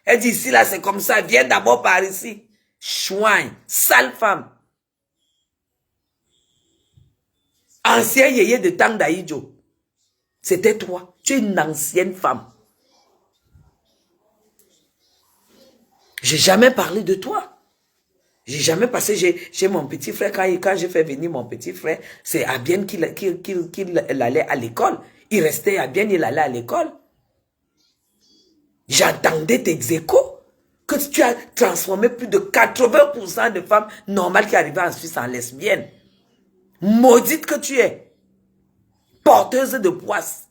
Elle dit, ici là, c'est comme ça, viens d'abord par ici. Chouin, sale femme. Ancien yéyé de Tang Daïdjo. C'était toi. Tu es une ancienne femme. J'ai jamais parlé de toi. J'ai jamais passé. J'ai mon petit frère. Quand j'ai fait venir mon petit frère, c'est à Bienne qu'il allait à l'école. Il restait à Bienne, il allait à l'école. J'entendais tes échos que tu as transformé plus de 80% de femmes normales qui arrivaient en Suisse en lesbiennes. Maudite que tu es. Porteuse de poisse.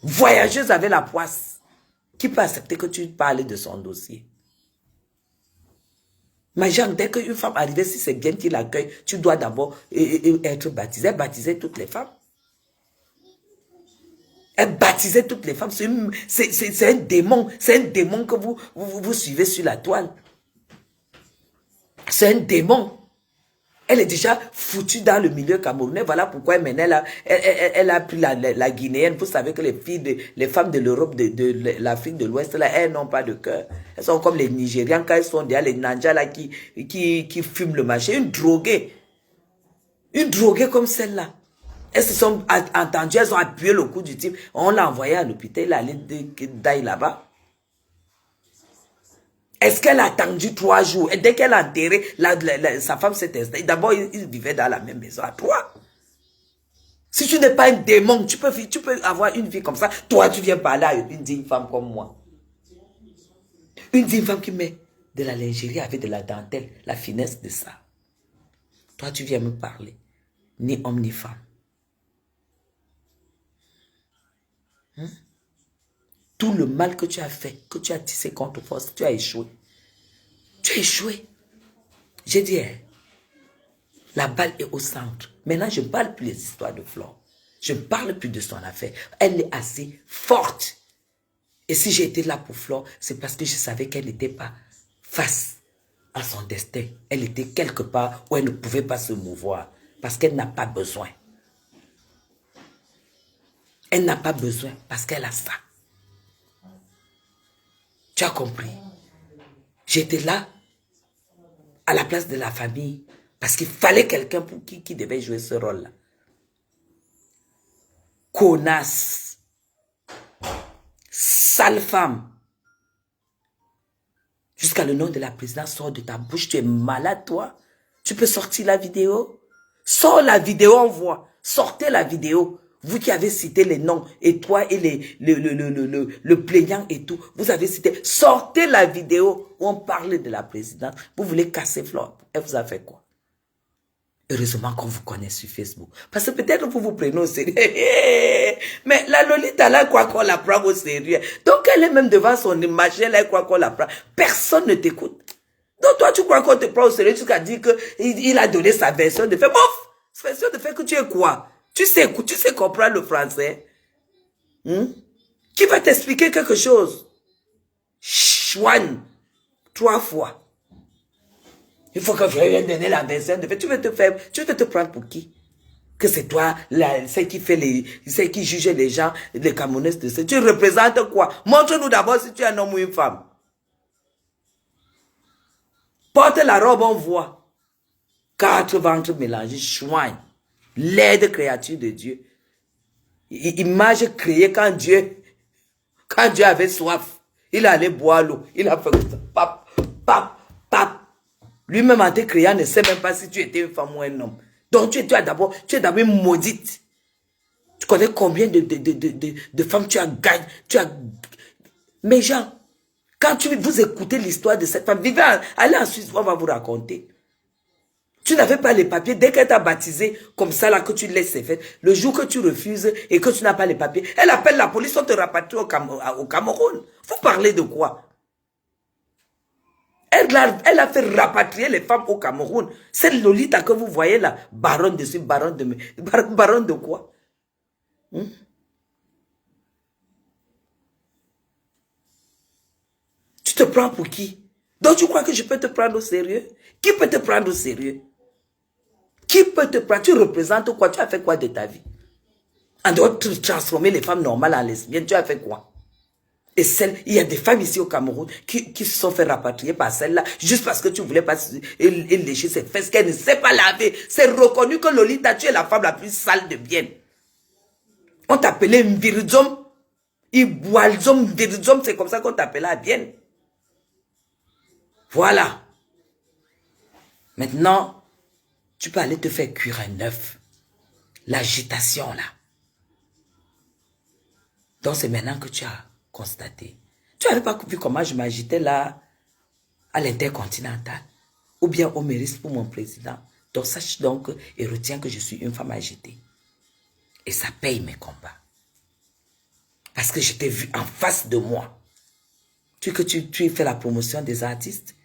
Voyageuse avec la poisse. Qui peut accepter que tu parles de son dossier? Mais genre, dès qu'une femme arrive, si c'est bien qu'il l'accueille, tu dois d'abord être baptisé. Baptiser toutes les femmes. Elle baptisait toutes les femmes. C'est un démon. C'est un démon que vous suivez sur la toile. C'est un démon. Elle est déjà foutue dans le milieu camerounais. Voilà pourquoi maintenant elle a pris la Guinéenne. Vous savez que les femmes de l'Europe, de l'Afrique de l'Ouest, là, elles n'ont pas de cœur. Elles sont comme les Nigérians quand elles sont derrière les Nandja là, qui fument le marché. Une droguée comme celle-là. Elles se sont entendues, elles ont appuyé le coup du type. On l'a envoyé à l'hôpital, il allait d'aller là-bas. Est-ce qu'elle a attendu 3 jours? Et dès qu'elle a enterré, sa femme s'est installée. D'abord, ils vivaient dans la même maison à toi. Si tu n'es pas un démon, tu peux avoir une vie comme ça. Toi, tu viens parler à une digne femme comme moi. Une digne femme qui met de la lingerie avec de la dentelle, la finesse de ça. Toi, tu viens me parler. Ni homme, ni femme. Tout le mal que tu as fait, que tu as tissé contre force, tu as échoué. Tu as échoué. J'ai dit, la balle est au centre. Maintenant, je ne parle plus des histoires de Flore. Je ne parle plus de son affaire. Elle est assez forte. Et si j'étais là pour Flore, c'est parce que je savais qu'elle n'était pas face à son destin. Elle était quelque part où elle ne pouvait pas se mouvoir. Parce qu'elle n'a pas besoin. Elle n'a pas besoin parce qu'elle a ça. Tu as compris? J'étais là, à la place de la famille, parce qu'il fallait quelqu'un pour qui devait jouer ce rôle-là. Connasse. Sale femme. Jusqu'à le nom de la présidente sort de ta bouche. Tu es malade, toi. Tu peux sortir la vidéo? Sors la vidéo, on voit. Sortez la vidéo. Vous qui avez cité les noms, et toi et le plaignant et tout, vous avez cité, sortez la vidéo où on parle de la présidente. Vous voulez casser Flore. Elle vous a fait quoi? Heureusement qu'on vous connaît sur Facebook. Parce que peut-être vous vous prenez au sérieux. Mais la Lolita, là, quoi qu'on la prend au sérieux. Donc elle est même devant son machin, là, quoi qu'on la prend. Personne ne t'écoute. Donc toi, tu crois qu'on te prend au sérieux jusqu'à dire qu'il a donné sa version de fait. Bof! Sa version de fait que tu es quoi? Tu sais comprendre le français. Qui va t'expliquer quelque chose? Chouane. 3 fois. Il faut que je vienne donner la version de fait. Tu veux te prendre pour qui? que c'est toi, celle qui juge les gens, les Camerounais de ça. Tu représentes quoi? Montre-nous d'abord si tu es un homme ou une femme. Porte la robe, on voit. 4 ventres mélangés, chouin. Laide créature de Dieu. Image créée quand Dieu avait soif. Il allait boire l'eau. Il a fait comme ça. Pap, pap, pap. Lui-même en te créant ne sait même pas si tu étais une femme ou un homme. Donc tu es d'abord une maudite. Tu connais combien de femmes tu as gagné. Mais Jean, quand vous écoutez l'histoire de cette femme, allez en Suisse, on va vous raconter. Tu n'avais pas les papiers. Dès qu'elle t'a baptisé, comme ça, là, que tu laisses ses fêtes, le jour que tu refuses et que tu n'as pas les papiers, elle appelle la police, on te rapatrie au Cameroun. Vous parlez de quoi? Elle a fait rapatrier les femmes au Cameroun. Cette Lolita que vous voyez là, baronne dessus, baronne de quoi? Tu te prends pour qui? Donc tu crois que je peux te prendre au sérieux? Qui peut te prendre au sérieux? Qui peut te prendre? Tu représentes quoi? Tu as fait quoi de ta vie? En dehors de transformer les femmes normales en lesbiennes, tu as fait quoi? Et il y a des femmes ici au Cameroun qui se sont fait rapatrier par celle-là, juste parce que tu voulais pas lécher ses fesses, qu'elle ne sait pas laver. C'est reconnu que Lolita, tu es la femme la plus sale de Bienne. On t'appelait Mvirizom, Iboalzom, Mvirizom, c'est comme ça qu'on t'appelait à Bienne. Voilà. Maintenant, tu peux aller te faire cuire un œuf. L'agitation là. Donc c'est maintenant que tu as constaté. Tu n'avais pas vu comment je m'agitais là à l'intercontinental. Ou bien au mérite pour mon président. Donc sache donc et retiens que je suis une femme agitée. Et ça paye mes combats. Parce que je t'ai vu en face de moi. Tu fais la promotion des artistes.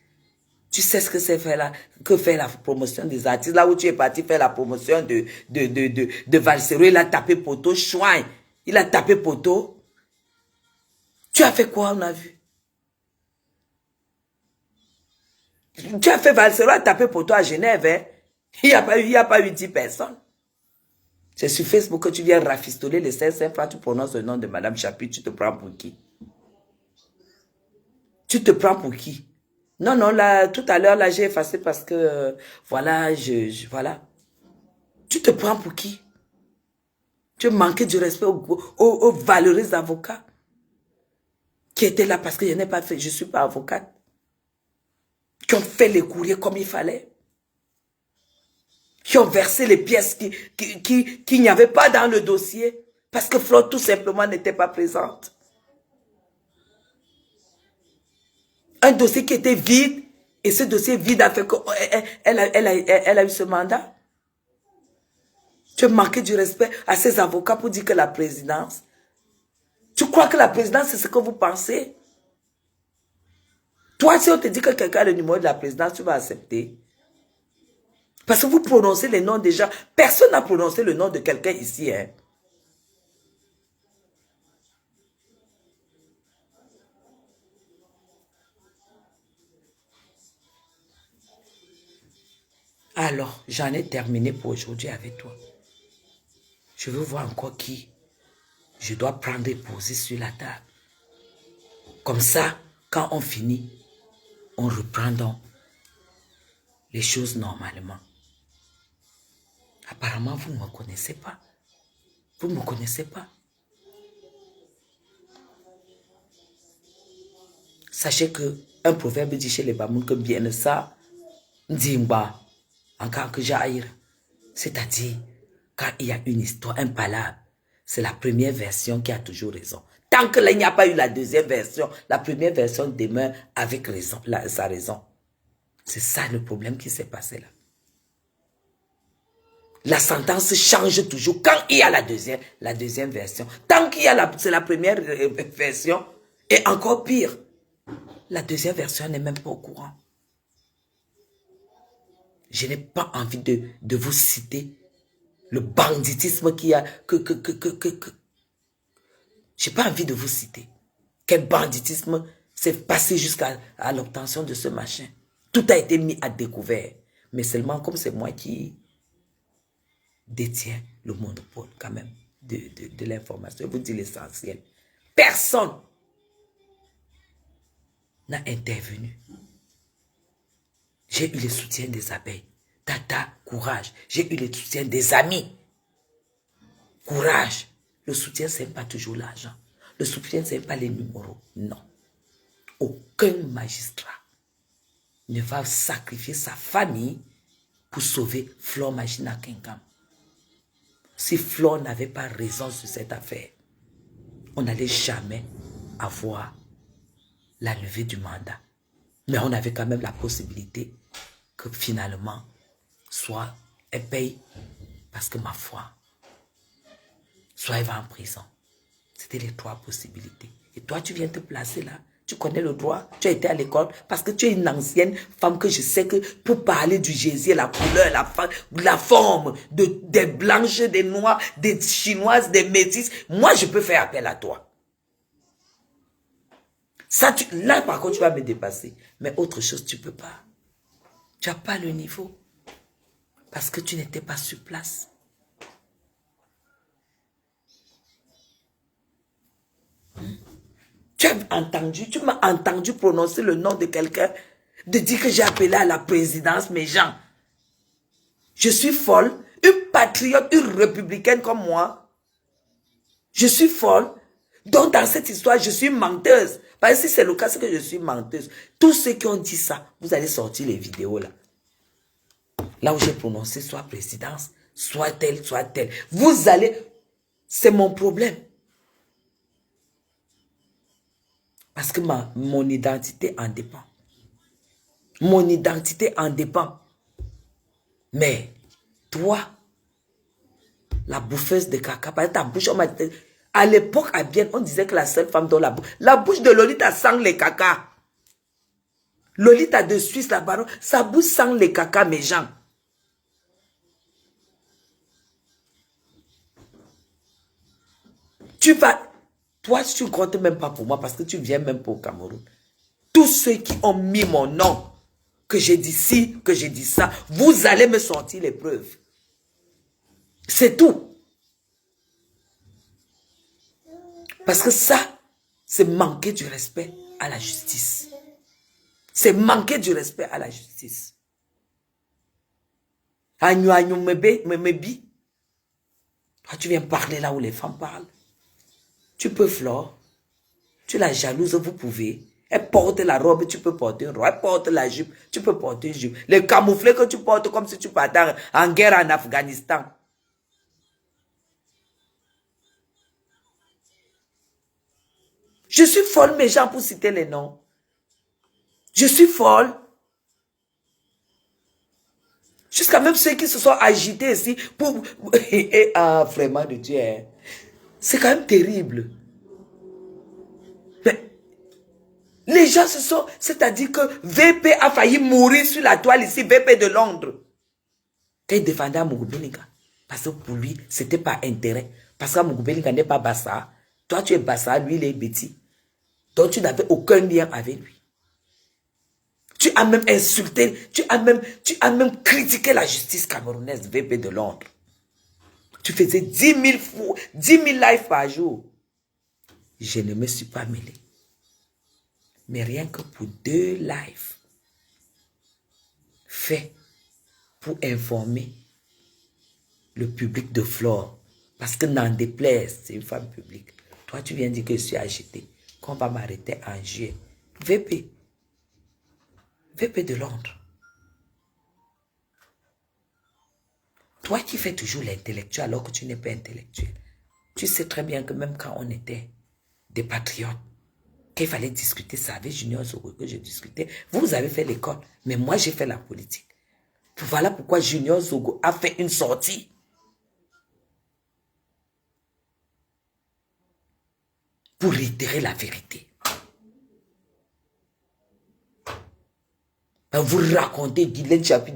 Tu sais ce que c'est faire la promotion des artistes. Là où tu es parti faire la promotion de Valsero, il a tapé poteau, chouin. Il a tapé poteau. Tu as fait quoi, on a vu? Tu as fait Valsero à taper poteau à Genève, hein? Il n'y a pas eu 10 personnes. C'est sur Facebook que tu viens rafistoler les 500 francs, tu prononces le nom de Madame Chapuis, tu te prends pour qui? Tu te prends pour qui? Non, non, là, tout à l'heure, là, j'ai effacé parce que, voilà, voilà. Tu te prends pour qui? Tu manquais du respect aux valeureux avocats qui étaient là parce que je n'ai pas fait, je ne suis pas avocate. Qui ont fait les courriers comme il fallait. Qui ont versé les pièces qu'il n'y avait pas dans le dossier. Parce que Flore, tout simplement, n'était pas présente. Un dossier qui était vide. Et ce dossier vide a fait qu'elle a eu ce mandat. Tu as manqué du respect à ces avocats pour dire que la présidence. Tu crois que la présidence, c'est ce que vous pensez? Toi, si on te dit que quelqu'un a le numéro de la présidence, tu vas accepter. Parce que vous prononcez les noms des gens. Personne n'a prononcé le nom de quelqu'un ici. Hein. Alors, j'en ai terminé pour aujourd'hui avec toi. Je veux voir encore qui je dois prendre et poser sur la table. Comme ça, quand on finit, on reprend donc les choses normalement. Apparemment, vous ne me connaissez pas. Vous ne me connaissez pas. Sachez que un proverbe dit chez les Bamoun que bien ça, Ndimba, en tant que jaïr. C'est-à-dire, quand il y a une histoire, un palabre, c'est la première version qui a toujours raison. Tant que là, il n'y a pas eu la deuxième version, la première version demeure avec raison, sa raison. C'est ça le problème qui s'est passé là. La sentence change toujours quand il y a la deuxième version. Tant qu'il y a c'est la première version, et encore pire, la deuxième version n'est même pas au courant. Je n'ai pas envie de vous citer le banditisme qu'il y a. J'ai pas envie de vous citer. Quel banditisme s'est passé jusqu'à l'obtention de ce machin. Tout a été mis à découvert. Mais seulement comme c'est moi qui détient le monopole quand même de l'information. Je vous dis l'essentiel. Personne n'a intervenu. J'ai eu le soutien des abeilles. Tata, courage. J'ai eu le soutien des amis. Courage. Le soutien, ce n'est pas toujours l'argent. Le soutien, ce n'est pas les numéros. Non. Aucun magistrat ne va sacrifier sa famille pour sauver Flore Magina Kenkam. Si Flore n'avait pas raison sur cette affaire, on n'allait jamais avoir la levée du mandat. Mais on avait quand même la possibilité que finalement, soit elle paye parce que ma foi, soit elle va en prison. C'était les trois possibilités. Et toi, tu viens te placer là. Tu connais le droit, tu as été à l'école parce que tu es une ancienne femme que je sais que pour parler du gésier, la couleur, la forme des blanches, des noirs, des chinoises, des métisses, moi je peux faire appel à toi. Ça, là par contre tu vas me dépasser. Mais autre chose, tu ne peux pas. Tu n'as pas le niveau parce que tu n'étais pas sur place. Tu m'as entendu prononcer le nom de quelqu'un, de dire que j'ai appelé à la présidence mes gens. Je suis folle, une patriote, une républicaine comme moi. Je suis folle. Donc dans cette histoire, je suis menteuse. Parce que si c'est le cas, c'est que je suis menteuse. Tous ceux qui ont dit ça, vous allez sortir les vidéos là. Là où j'ai prononcé soit présidence, soit telle, soit telle. Vous allez... C'est mon problème. Parce que mon identité en dépend. Mon identité en dépend. Mais, toi, la bouffeuse de caca, par ta bouche, à l'époque, à Bienne, on disait que la seule femme dans la bouche de Lolita sent les caca. Lolita de Suisse, la baronne, sa bouche sent les caca, mes gens. Toi, tu ne comptes même pas pour moi parce que tu viens même pas au Cameroun. Tous ceux qui ont mis mon nom, que j'ai dit ci, que j'ai dit ça, vous allez me sortir les preuves. C'est tout. Parce que ça, c'est manquer du respect à la justice. C'est manquer du respect à la justice. Agnou, agnou, mebi. Toi, tu viens parler là où les femmes parlent. Tu peux, Flore. Tu la jalouse, vous pouvez. Elle porte la robe, tu peux porter une robe. Elle porte la jupe, tu peux porter une jupe. Les camouflés que tu portes comme si tu partais en guerre en Afghanistan. Je suis folle, mes gens, pour citer les noms. Je suis folle. Jusqu'à même ceux qui se sont agités ici pour... Ah, vraiment de Dieu. C'est quand même terrible. Mais les gens se sont... C'est-à-dire que VP a failli mourir sur la toile ici, VP de Londres. Quand il défendait Mugubelinga. Parce que pour lui, c'était pas intérêt. Parce que Mugubelinga n'est pas Bassa. Toi, tu es Bassa, lui, il est Betty. Donc, tu n'avais aucun lien avec lui. Tu as même insulté, tu as même critiqué la justice camerounaise, VP de Londres. Tu faisais 10 000 lives par jour. Je ne me suis pas mêlé. Mais rien que pour 2 lives faits pour informer le public de Flore. Parce que n'en déplaise, c'est une femme publique. Toi, tu viens dire que je suis agité, qu'on va m'arrêter en juillet. VP de Londres. Toi qui fais toujours l'intellectuel alors que tu n'es pas intellectuel. Tu sais très bien que même quand on était des patriotes, qu'il fallait discuter ça avec Junior Zogo, que je discutais. Vous avez fait l'école, mais moi j'ai fait la politique. Voilà pourquoi Junior Zogo a fait une sortie. Pour réitérer la vérité. Vous racontez Dylan Chapi,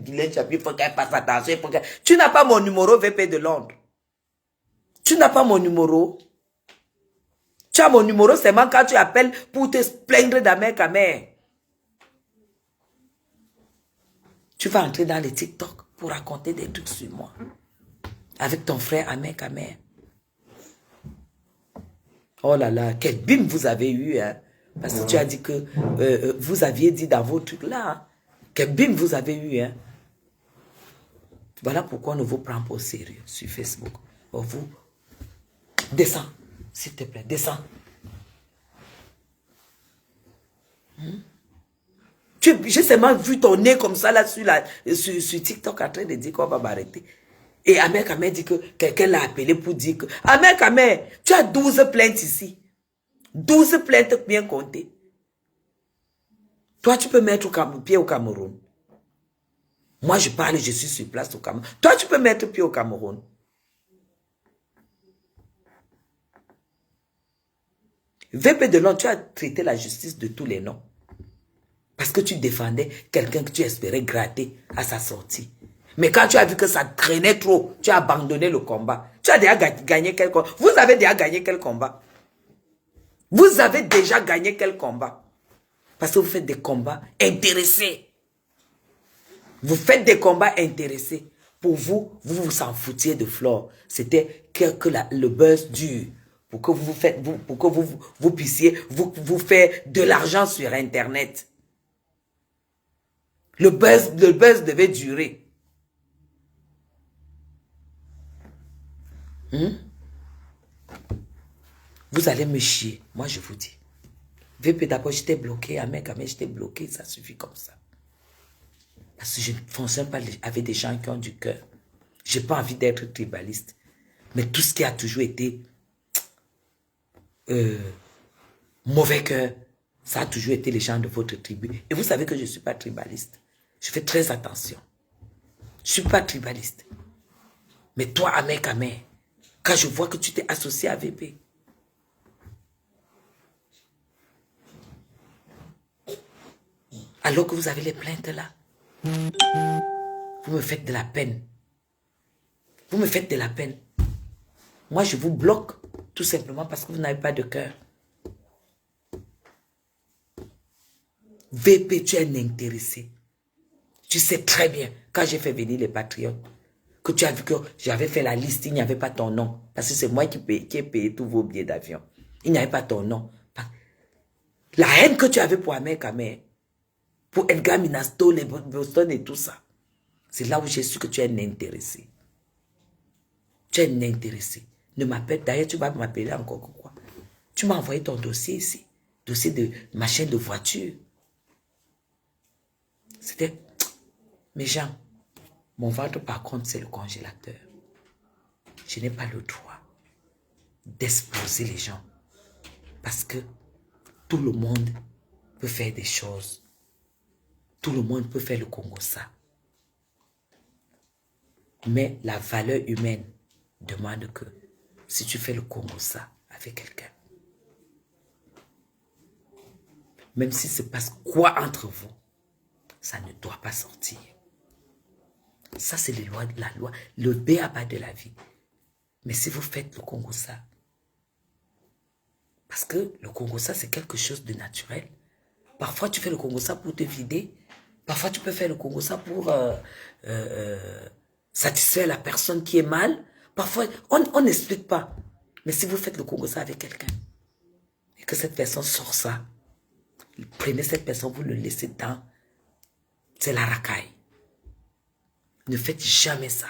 il faut qu'elle fasse attention. Tu n'as pas mon numéro VP de Londres. Tu n'as pas mon numéro. Tu as mon numéro seulement quand tu appelles pour te plaindre d'amère à mère. Tu vas entrer dans les TikTok pour raconter des trucs sur moi. avec ton frère Ahmed Kamer. Oh là là, quel bim vous avez eu, hein? Parce que tu as dit que vous aviez dit dans vos trucs là, hein? Quel bim vous avez eu, hein? Voilà pourquoi on ne vous prend pas au sérieux sur Facebook. Oh, vous, descends, s'il te plaît, descends. J'ai seulement vu ton nez comme ça là sur TikTok en train de dire qu'on va m'arrêter. Et Ahmed Kamer dit que quelqu'un l'a appelé pour dire que... Ahmed Kamer, tu as 12 plaintes ici. 12 plaintes bien comptées. Toi, tu peux mettre pied au Cameroun. Moi, je parle, je suis sur place au Cameroun. Toi, tu peux mettre pied au Cameroun. VP Delon, tu as traité la justice de tous les noms. Parce que tu défendais quelqu'un que tu espérais gratter à sa sortie. Mais quand tu as vu que ça traînait trop, tu as abandonné le combat. Tu as déjà gagné quel combat? Vous avez déjà gagné quel combat? Vous avez déjà gagné quel combat? Parce que vous faites des combats intéressés. Vous faites des combats intéressés. Pour vous, vous vous en foutiez de Flore. C'était que le buzz dure. Pour que vous puissiez vous faire de l'argent sur Internet. Le buzz devait durer. Vous allez me chier. Moi, je vous dis. VP d'abord, j'étais bloqué. Ahmed Kamer, j'étais bloqué. Ça suffit comme ça. Parce que je ne fonctionne pas avec des gens qui ont du cœur. Je n'ai pas envie d'être tribaliste. Mais tout ce qui a toujours été mauvais cœur, ça a toujours été les gens de votre tribu. Et vous savez que je ne suis pas tribaliste. Je fais très attention. Je ne suis pas tribaliste. Mais toi, Ahmed Kamer, quand je vois que tu t'es associé à VP, alors que vous avez les plaintes là, vous me faites de la peine. Vous me faites de la peine. Moi, je vous bloque tout simplement parce que vous n'avez pas de cœur. VP, tu es un intéressé. Tu sais très bien, quand j'ai fait venir les patriotes, que tu as vu que j'avais fait la liste, il n'y avait pas ton nom. Parce que c'est moi qui ai payé tous vos billets d'avion. Il n'y avait pas ton nom. La haine que tu avais pour Ahmed Kamer, pour Edgar Minasto, les Boston et tout ça, c'est là où j'ai su que tu es un intéressé. Tu es un intéressé. Ne m'appelle, d'ailleurs tu vas m'appeler encore quoi. Tu m'as envoyé ton dossier ici. Dossier de machin de voiture. C'était... Mes gens, mon ventre par contre c'est le congélateur. Je n'ai pas le droit d'exploser les gens. Parce que tout le monde peut faire des choses. Tout le monde peut faire le Congo ça. Mais la valeur humaine demande que si tu fais le Congo ça avec quelqu'un, même si se passe quoi entre vous, ça ne doit pas sortir. Ça, c'est les lois de la loi, le b.a.-ba de la vie. Mais si vous faites le Congo ça, parce que le Congo ça, c'est quelque chose de naturel. Parfois, tu fais le Congo ça pour te vider. Parfois, tu peux faire le Congo ça pour satisfaire la personne qui est mal. Parfois, on n'explique pas. Mais si vous faites le Congo ça avec quelqu'un, et que cette personne sort ça, prenez cette personne, vous le laissez dans... C'est la racaille. Ne faites jamais ça.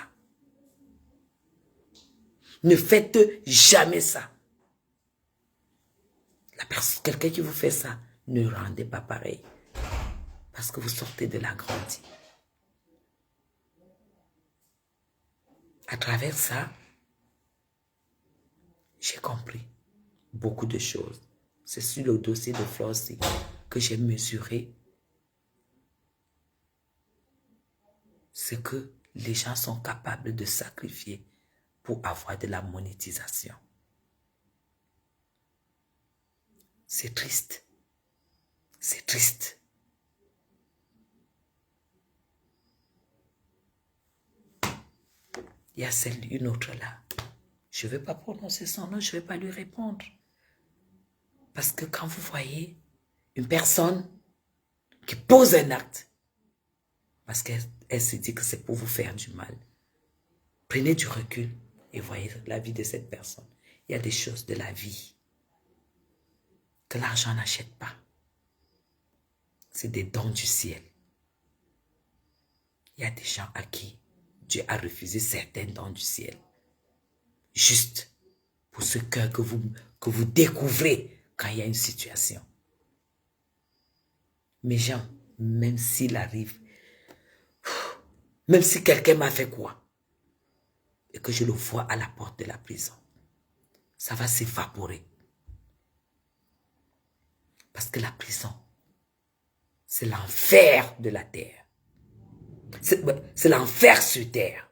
Ne faites jamais ça. Quelqu'un qui vous fait ça, ne rendez pas pareil. Parce que vous sortez de la grandie. À travers ça, j'ai compris beaucoup de choses. C'est sur le dossier de Flossie que j'ai mesuré ce que les gens sont capables de sacrifier pour avoir de la monétisation. C'est triste. C'est triste. Il y a une autre là. Je ne vais pas prononcer son nom, je ne vais pas lui répondre. Parce que quand vous voyez une personne qui pose un acte, parce qu'elle se dit que c'est pour vous faire du mal, prenez du recul. et voyez la vie de cette personne. Il y a des choses de la vie que l'argent n'achète pas. C'est des dons du ciel. Il y a des gens à qui Dieu a refusé certains dons du ciel. Juste pour ce cœur que vous découvrez quand il y a une situation. Mes gens, même s'il arrive, même si quelqu'un m'a fait quoi, et que je le vois à la porte de la prison, ça va s'évaporer. Parce que la prison, c'est l'enfer de la terre. C'est l'enfer sur terre.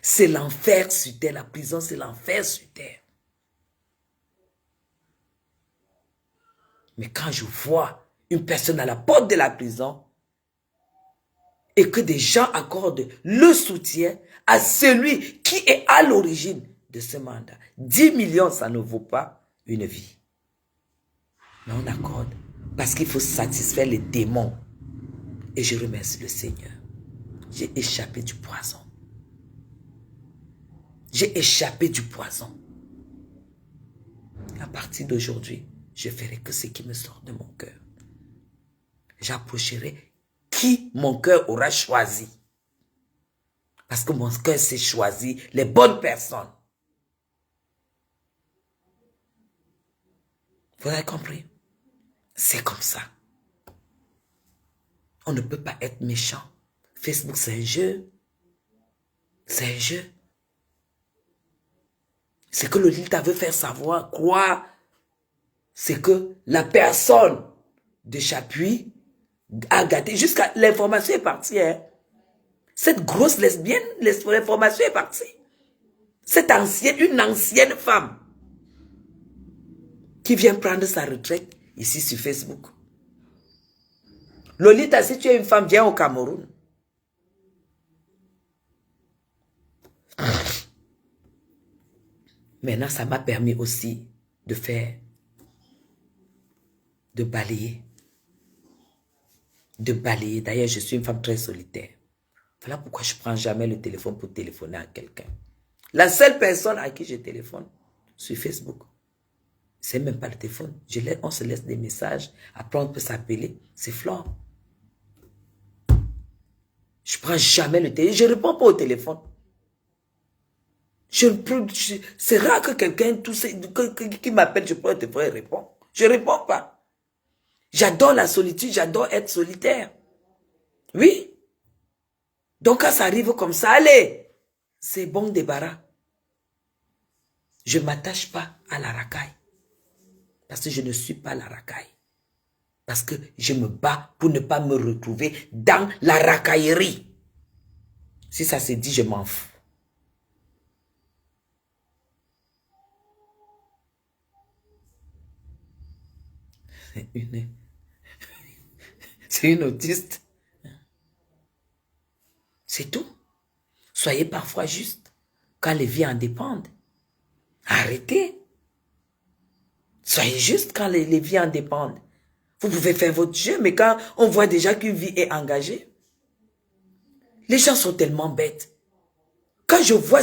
C'est l'enfer sur terre. La prison, c'est l'enfer sur terre. Mais quand je vois une personne à la porte de la prison et que des gens accordent le soutien à celui qui est à l'origine de ce mandat, 10 millions, ça ne vaut pas une vie. Mais on accorde parce qu'il faut satisfaire les démons. Et je remercie le Seigneur. J'ai échappé du poison. J'ai échappé du poison. À partir d'aujourd'hui, je ferai que ce qui me sort de mon cœur. J'approcherai qui mon cœur aura choisi. Parce que mon cœur s'est choisi les bonnes personnes. Vous avez compris? C'est comme ça. On ne peut pas être méchant. Facebook, c'est un jeu. C'est un jeu. Ce que le Lilta veut faire savoir, croire, c'est que la personne de Chapuis a gâté. Jusqu'à l'information est partie. Hein. Cette grosse lesbienne, l'information est partie. Cette ancienne, une ancienne femme qui vient prendre sa retraite ici sur Facebook. Lolita, si tu es une femme, viens au Cameroun. Maintenant, ça m'a permis aussi de faire, de balayer. D'ailleurs, je suis une femme très solitaire. Voilà pourquoi je ne prends jamais le téléphone pour téléphoner à quelqu'un. La seule personne à qui je téléphone sur Facebook, c'est même pas le téléphone. On se laisse des messages. Après, on peut s'appeler. C'est Flore. Je ne prends jamais le téléphone. Je ne réponds pas au téléphone. C'est rare que quelqu'un qui m'appelle, je prends le téléphone et répond. Je ne réponds pas. J'adore la solitude, j'adore être solitaire. Oui. Donc quand ça arrive comme ça, allez, c'est bon débarras. Je ne m'attache pas à la racaille. Parce que je ne suis pas la racaille. Parce que je me bats pour ne pas me retrouver dans la racaillerie. Si ça se dit, je m'en fous. C'est une autiste. C'est tout. Soyez parfois juste quand les vies en dépendent. Arrêtez. Soyez juste quand les vies en dépendent. Vous pouvez faire votre jeu, mais quand on voit déjà qu'une vie est engagée, les gens sont tellement bêtes. Quand je vois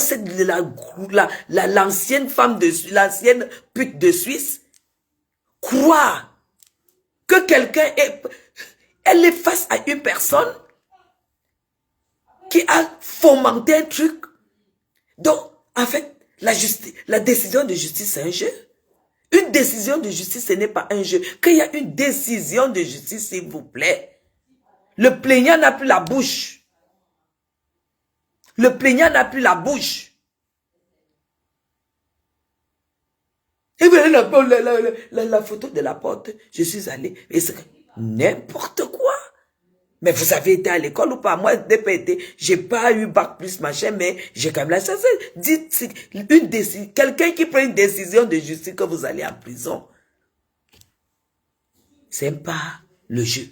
l'ancienne femme l'ancienne pute de Suisse, croire que quelqu'un elle est face à une personne qui a fomenté un truc. Donc, en fait, la décision de justice, c'est un jeu. Une décision de justice, ce n'est pas un jeu. Qu'il y a une décision de justice, s'il vous plaît. Le plaignant n'a plus la bouche. Le plaignant n'a plus la bouche. Et vous voyez la photo de la porte. Je suis allé. Et c'est n'importe quoi. Mais vous avez été à l'école ou pas? Moi, j'ai pas eu bac plus machin, mais j'ai quand même la chance. Dites, quelqu'un qui prend une décision de justice que vous allez en prison. C'est pas le jeu.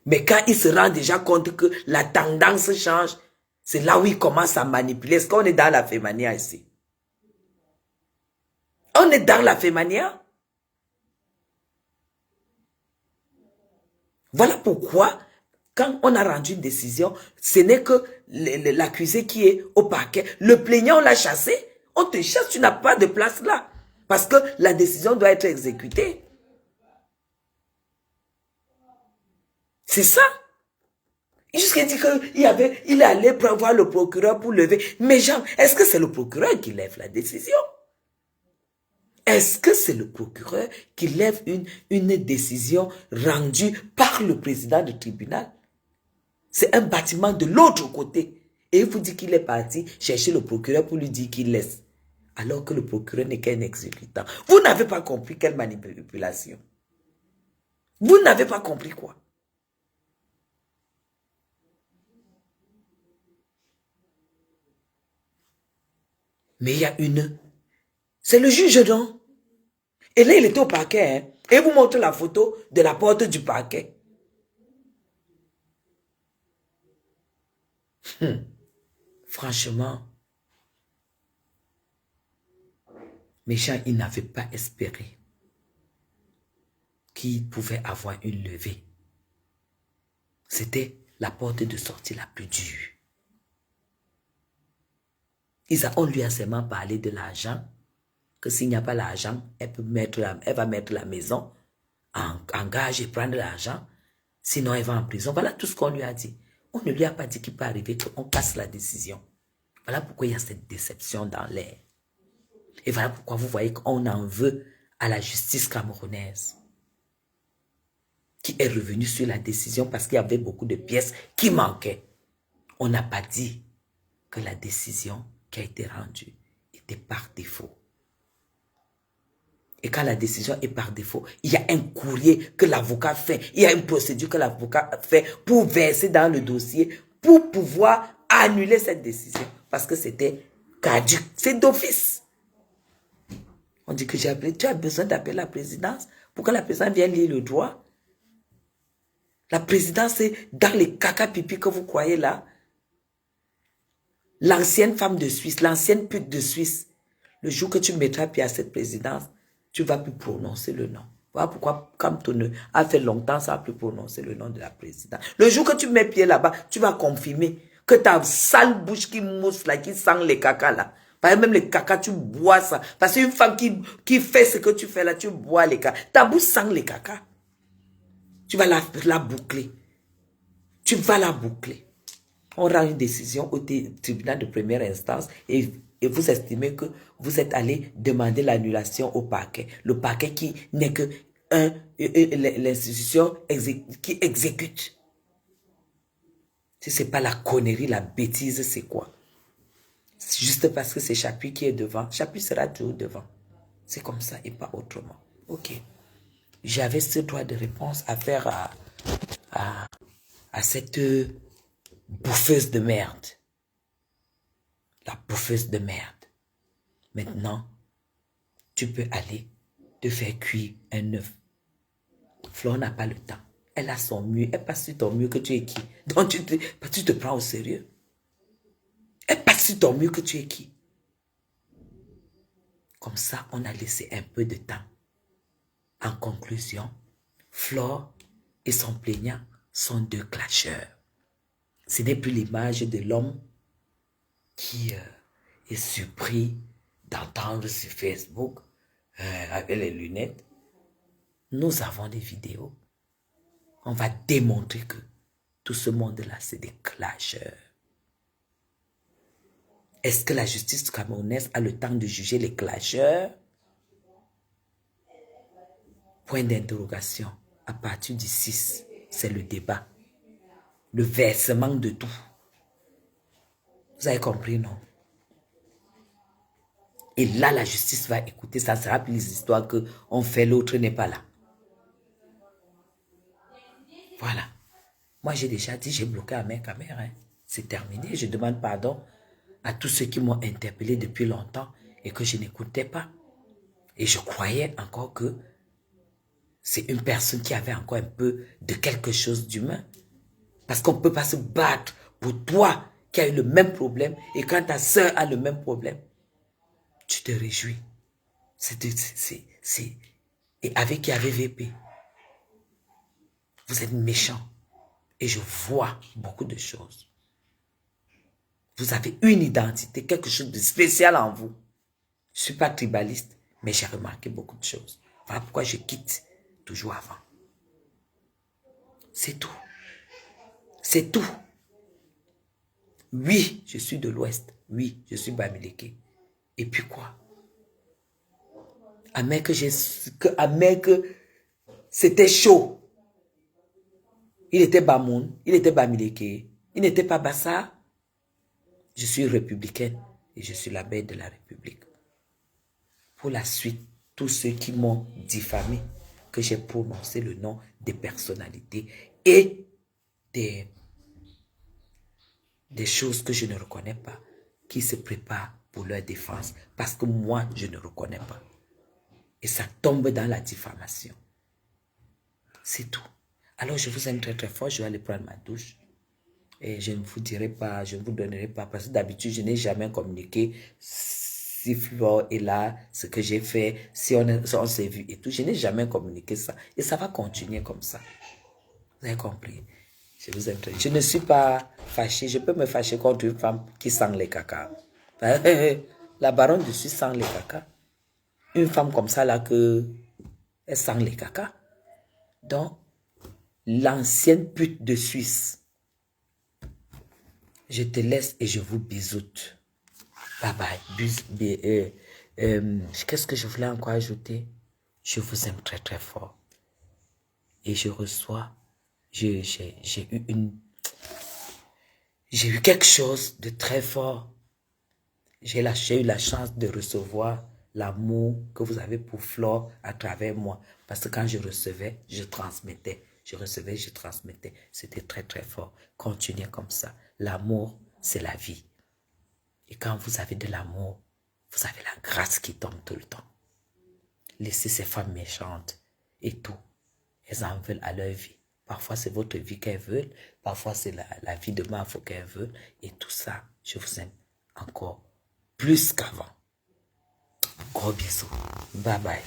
Mais quand il se rend déjà compte que la tendance change, c'est là où il commence à manipuler. Est-ce qu'on est dans la fémania ici? On est dans la fémania. Voilà pourquoi, quand on a rendu une décision, ce n'est que l'accusé qui est au parquet. Le plaignant, on l'a chassé. On te chasse, tu n'as pas de place là. Parce que la décision doit être exécutée. C'est ça. Jusqu'à dire qu'il est allé voir le procureur pour lever. Mais Jean, est-ce que c'est le procureur qui lève la décision? Est-ce que c'est le procureur qui lève une décision rendue par le président du tribunal? C'est un bâtiment de l'autre côté. Et il vous dit qu'il est parti chercher le procureur pour lui dire qu'il laisse. Alors que le procureur n'est qu'un exécutant. Vous n'avez pas compris quelle manipulation. Vous n'avez pas compris quoi? Mais il y a une... C'est le juge, non? Et là, il était au parquet. Hein? Et il vous montre la photo de la porte du parquet. Franchement, mes gens, ils n'avaient pas espéré qu'il pouvait avoir une levée. C'était la porte de sortie la plus dure. On lui a seulement parlé de l'argent, que s'il n'y a pas l'argent, elle va mettre la maison en gage et prendre l'argent, sinon elle va en prison. Voilà tout ce qu'on lui a dit. On ne lui a pas dit qu'il peut arriver qu'on passe la décision. Voilà pourquoi il y a cette déception dans l'air. Et voilà pourquoi vous voyez qu'on en veut à la justice camerounaise, qui est revenue sur la décision parce qu'il y avait beaucoup de pièces qui manquaient. On n'a pas dit que la décision qui a été rendue était par défaut. Et quand la décision est par défaut, il y a un courrier que l'avocat fait, il y a une procédure que l'avocat fait pour verser dans le dossier, pour pouvoir annuler cette décision. Parce que c'était caduc, c'est d'office. On dit que j'ai appelé, tu as besoin d'appeler la présidence pour que la présidence vienne lire le droit. La présidence, c'est dans les caca pipi que vous croyez là. L'ancienne femme de Suisse, l'ancienne pute de Suisse, le jour que tu mettras pied à cette présidence, tu ne vas plus prononcer le nom. Voilà pourquoi, comme ton nœud a fait longtemps, ça ne va plus prononcer le nom de la présidente. Le jour que tu mets pied là-bas, tu vas confirmer que ta sale bouche qui mousse là, qui sent les caca là. Par exemple, même les caca, tu bois ça. Parce qu'une femme qui fait ce que tu fais là, tu bois les caca. Ta bouche sent les caca. Tu vas la boucler. Tu vas la boucler. On rend une décision au tribunal de première instance et vous estimez que vous êtes allé demander l'annulation au parquet. Le parquet qui n'est que l'institution qui exécute. Si ce n'est pas la connerie, la bêtise, c'est quoi? C'est juste parce que c'est Chapuis qui est devant. Chapuis sera toujours devant. C'est comme ça et pas autrement. Ok. J'avais ce droit de réponse à faire à cette bouffeuse de merde. La bouffeuse de merde. Maintenant, tu peux aller te faire cuire un œuf. Flore n'a pas le temps. Elle a son mieux. Elle passe sur ton mieux que tu es qui. Donc tu te prends au sérieux. Elle passe sur ton mieux que tu es qui. Comme ça, on a laissé un peu de temps. En conclusion, Flore et son plaignant sont deux clasheurs. Ce n'est plus l'image de l'homme qui est surpris d'entendre sur Facebook avec les lunettes. Nous avons des vidéos. On va démontrer que tout ce monde-là, c'est des clasheurs. Est-ce que la justice camerounaise a le temps de juger les clasheurs? Point d'interrogation. À partir du 6, c'est le débat. Le versement de tout. Vous avez compris, non? Et là, la justice va écouter. Ça sera plus les histoires qu'on fait, l'autre n'est pas là. Voilà. Moi, j'ai déjà dit, j'ai bloqué à mes caméras. Hein. C'est terminé. Je demande pardon à tous ceux qui m'ont interpellé depuis longtemps et que je n'écoutais pas. Et je croyais encore que c'est une personne qui avait encore un peu de quelque chose d'humain. Parce qu'on ne peut pas se battre pour toi qui as eu le même problème et quand ta soeur a le même problème, tu te réjouis. Et avec qui avait VP. Vous êtes méchants. Et je vois beaucoup de choses. Vous avez une identité, quelque chose de spécial en vous. Je ne suis pas tribaliste, mais j'ai remarqué beaucoup de choses. Voilà pourquoi je quitte toujours avant. C'est tout. C'est tout. Oui, je suis de l'Ouest. Oui, je suis Bamileke. Et puis quoi? Que c'était chaud. Il était Bamoun, il était Bamileke, il n'était pas Bassa. Je suis républicaine et je suis la bête de la République. Pour la suite, tous ceux qui m'ont diffamé, que j'ai prononcé le nom des personnalités et des choses que je ne reconnais pas, qui se préparent pour leur défense, parce que moi, je ne reconnais pas. Et ça tombe dans la diffamation. C'est tout. Alors, je vous aime très très fort, je vais aller prendre ma douche. Et je ne vous dirai pas, je ne vous donnerai pas, parce que d'habitude, je n'ai jamais communiqué si Flore est là, ce que j'ai fait, si on s'est vu et tout. Je n'ai jamais communiqué ça. Et ça va continuer comme ça. Vous avez compris? Je vous aime très. Je ne suis pas fâché. Je peux me fâcher contre une femme qui sent les caca. La baronne de Suisse sent les caca. Une femme comme ça, là, elle sent les caca. Donc, l'ancienne pute de Suisse. Je te laisse et je vous bisoute. Bye bye. Qu'est-ce que je voulais encore ajouter? Je vous aime très très fort. Et je reçois, j'ai eu quelque chose de très fort. J'ai eu la chance de recevoir l'amour que vous avez pour Flore à travers moi. Parce que quand je recevais, je transmettais. Je recevais, je transmettais. C'était très très fort. Continuez comme ça. L'amour, c'est la vie. Et quand vous avez de l'amour, vous avez la grâce qui tombe tout le temps. Laissez ces femmes méchantes et tout. Elles en veulent à leur vie. Parfois, c'est votre vie qu'elles veulent. Parfois, c'est la vie de Mafo qu'elles veulent. Et tout ça, je vous aime encore plus qu'avant. Gros bisous. Bye bye.